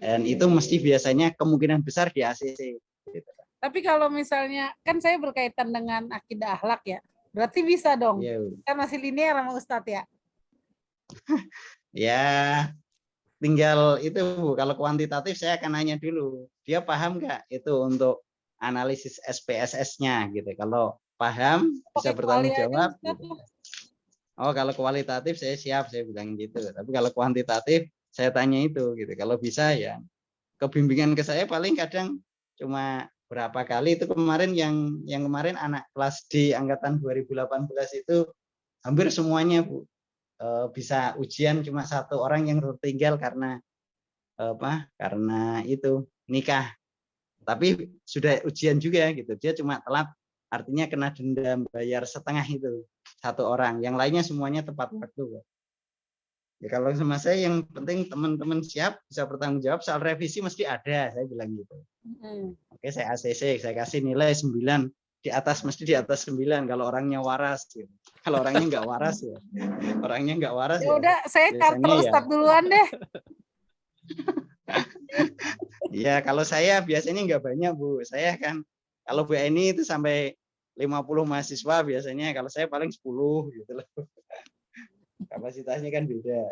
dan itu mesti biasanya kemungkinan besar di ACC. Gitu. Tapi kalau misalnya kan saya berkaitan dengan akidah akhlak ya. Berarti bisa dong. Ya, kan masih linear sama Ustadz ya. Ya, tinggal itu Bu. Kalau kuantitatif saya akan nanya dulu. Dia paham nggak itu untuk analisis SPSS-nya gitu. Kalau paham bisa bertanggung jawab. Gitu. Oh, kalau kualitatif saya siap, saya bilang gitu. Tapi kalau kuantitatif saya tanya itu gitu. Kalau bisa ya kebimbingan ke saya paling kadang cuma berapa kali itu kemarin yang kemarin anak kelas D angkatan 2018 itu hampir semuanya Bu bisa ujian cuma 1 orang yang tertinggal karena karena itu nikah. Tapi sudah ujian juga gitu. Dia cuma telat artinya kena denda bayar setengah itu 1 orang. Yang lainnya semuanya tepat waktu. Ya kalau sama saya yang penting teman-teman siap bisa bertanggung jawab soal revisi mesti ada, saya bilang gitu. Oke, saya ACC, saya kasih nilai 9 di atas mesti di atas 9 kalau orangnya waras gitu. Kalau orangnya nggak waras ya. Orangnya nggak waras ya. Udah, saya kartu Ustadz duluan deh. Ya, kalau saya biasanya nggak banyak Bu. Saya kan kalau Bu Eni itu sampai 50 mahasiswa biasanya, kalau saya paling 10 gitu loh. Kapasitasnya kan beda.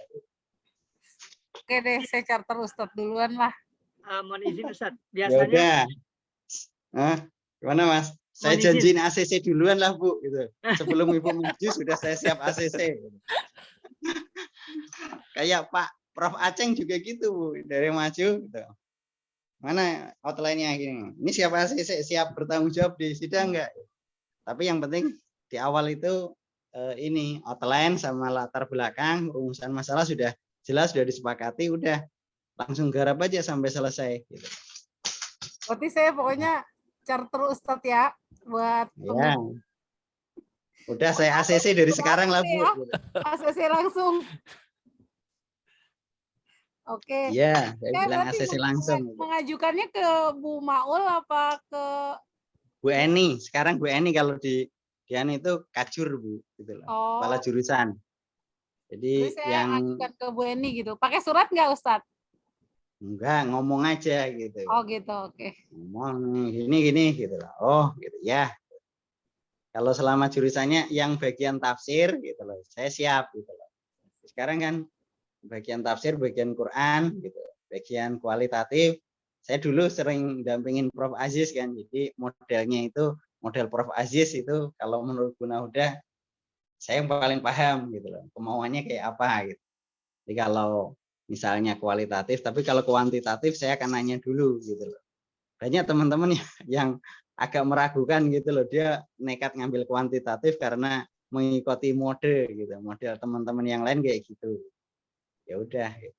Oke deh, saya charter Ustadz duluan lah. Mohon izin Ustadz, Ya biasanya udah. Gimana Mas? Saya mohon izin. janjiin ACC duluan lah Bu gitu. Sebelum Ibu maju sudah saya siap ACC. Kayak Pak Prof Aceng juga gitu Bu, dari maju gitu. Mana outline-nya gini. Ini siap ACC, siap bertanggung jawab di sidang enggak? Tapi yang penting di awal itu ini outline sama latar belakang, rumusan masalah sudah jelas, sudah disepakati, udah langsung garap aja sampai selesai gitu. Berarti saya pokoknya charter Ustadz ya buat Ya. Udah saya ACC dari sekarang lah Bu. ya. ACC langsung. Oke. Iya, saya Saya bilang berarti ACC langsung. mengajukannya ke Bu Maul apa ke Bu Eni, sekarang Bu Eni kalau di Dian itu kajur Bu, gitu loh. Kepala jurusan. Jadi saya yang ajukan ke Bu Eni gitu. Pakai surat nggak Ustadz? enggak, ngomong aja gitu. Oh gitu, oke. Ngomong gini gitu loh. Oh, gitu ya. Kalau selama jurusannya yang bagian tafsir gitu loh, saya siap gitu loh. Sekarang kan bagian tafsir, bagian Quran gitu. Bagian kualitatif, saya dulu sering dampingin Prof Aziz kan. Jadi modelnya itu, model Prof Aziz itu kalau menurut Gunahuda saya yang paling paham gitu loh. Kemauannya kayak apa gitu. Jadi kalau misalnya kualitatif, tapi kalau kuantitatif saya akan nanya dulu gitu loh. Banyak teman-teman yang agak meragukan gitu loh, dia nekat ngambil kuantitatif karena mengikuti mode gitu, model teman-teman yang lain kayak gitu. Ya udah. Gitu.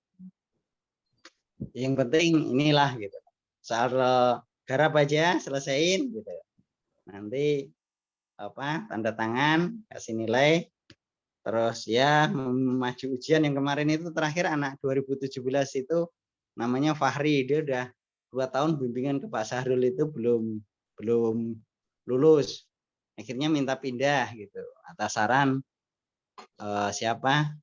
Yang penting inilah gitu. Soal garap aja, selesaiin gitu. Nanti apa tanda tangan, kasih nilai. Terus ya maju ujian yang kemarin itu terakhir anak 2017 itu namanya Fahri, dia udah 2 tahun bimbingan ke Pak Sahrul itu belum lulus. Akhirnya minta pindah gitu atas saran siapa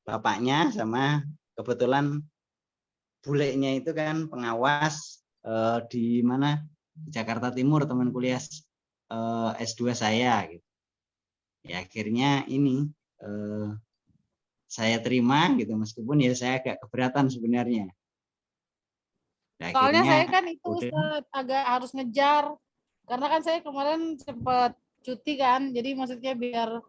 bapaknya sama kebetulan bulenya itu kan pengawas di mana di Jakarta Timur, teman kuliah S2 saya gitu. Ya akhirnya ini saya terima gitu meskipun ya saya agak keberatan sebenarnya. Nah, Soalnya akhirnya saya kan itu Ustadz agak harus ngejar karena kan saya kemarin sempat cuti kan, jadi maksudnya biar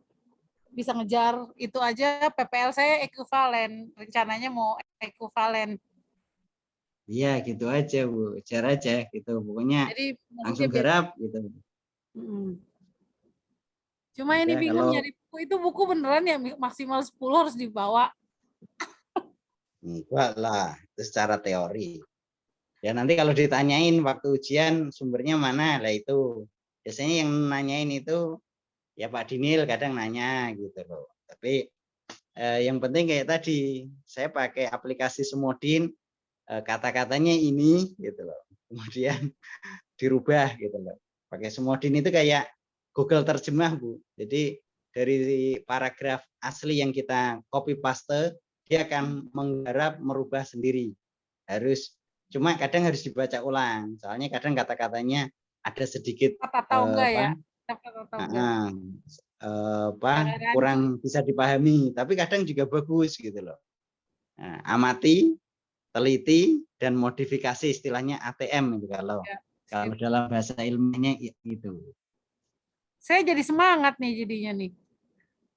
bisa ngejar itu aja PPL saya ekuivalen, rencananya mau ekuivalen. Iya gitu aja Bu, cara aja gitu, pokoknya jadi, langsung garap gitu. Cuma Udah, ini bingung kalau nyari buku, itu buku beneran ya maksimal 10 harus dibawa? enggak lah, itu secara teori. Ya nanti kalau ditanyain waktu ujian sumbernya mana, lah itu biasanya yang nanyain itu ya Pak Dinil kadang nanya gitu loh. Tapi yang penting kayak tadi saya pakai aplikasi Semodin, kata-katanya ini gitu loh. Kemudian dirubah gitu loh. Pakai Semodin itu kayak Google terjemah Bu. Jadi dari paragraf asli yang kita copy paste, dia akan menggarap merubah sendiri. Cuma kadang harus dibaca ulang. Soalnya kadang kata-katanya ada sedikit kurang bisa dipahami, tapi kadang juga bagus gitu loh. Nah, amati, teliti, dan modifikasi, istilahnya ATM gitu kalau dalam bahasa ilmiahnya itu. Saya jadi semangat nih jadinya nih.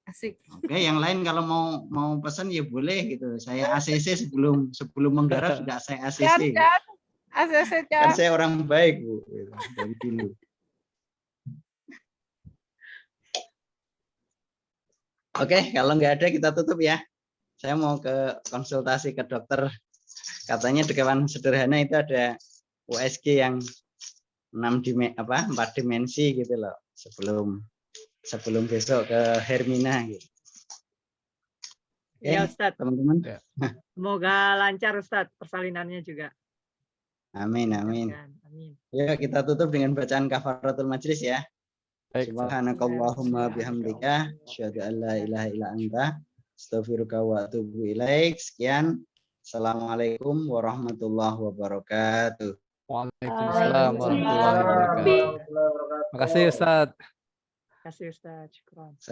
Asik. Oke, yang lain kalau mau pesan ya boleh gitu. Saya ACC sebelum menggarap sudah saya ACC. Kan saya orang baik Bu, gitu, dari dulu. Oke, kalau nggak ada kita tutup ya. Saya mau ke konsultasi ke dokter. Katanya di kawan sederhana itu ada USG yang 4 dimensi gitu loh. Sebelum besok ke Hermina gitu. Ya Ustadz, teman-teman. Semoga lancar Ustadz persalinannya juga. Amin. Ya kita tutup dengan bacaan kafaratul majlis ya. Subhanakallahumma bihamdika asyhadu an la ilaha illa anta astaghfiruka wa atubu ilaik. Sekian. Assalamualaikum warahmatullahi wabarakatuh. Waalaikumsalam warahmatullahi Waalaikumsalam. wabarakatuh. Makasih Ustadz. Terima kasih Ustaz. Syukron.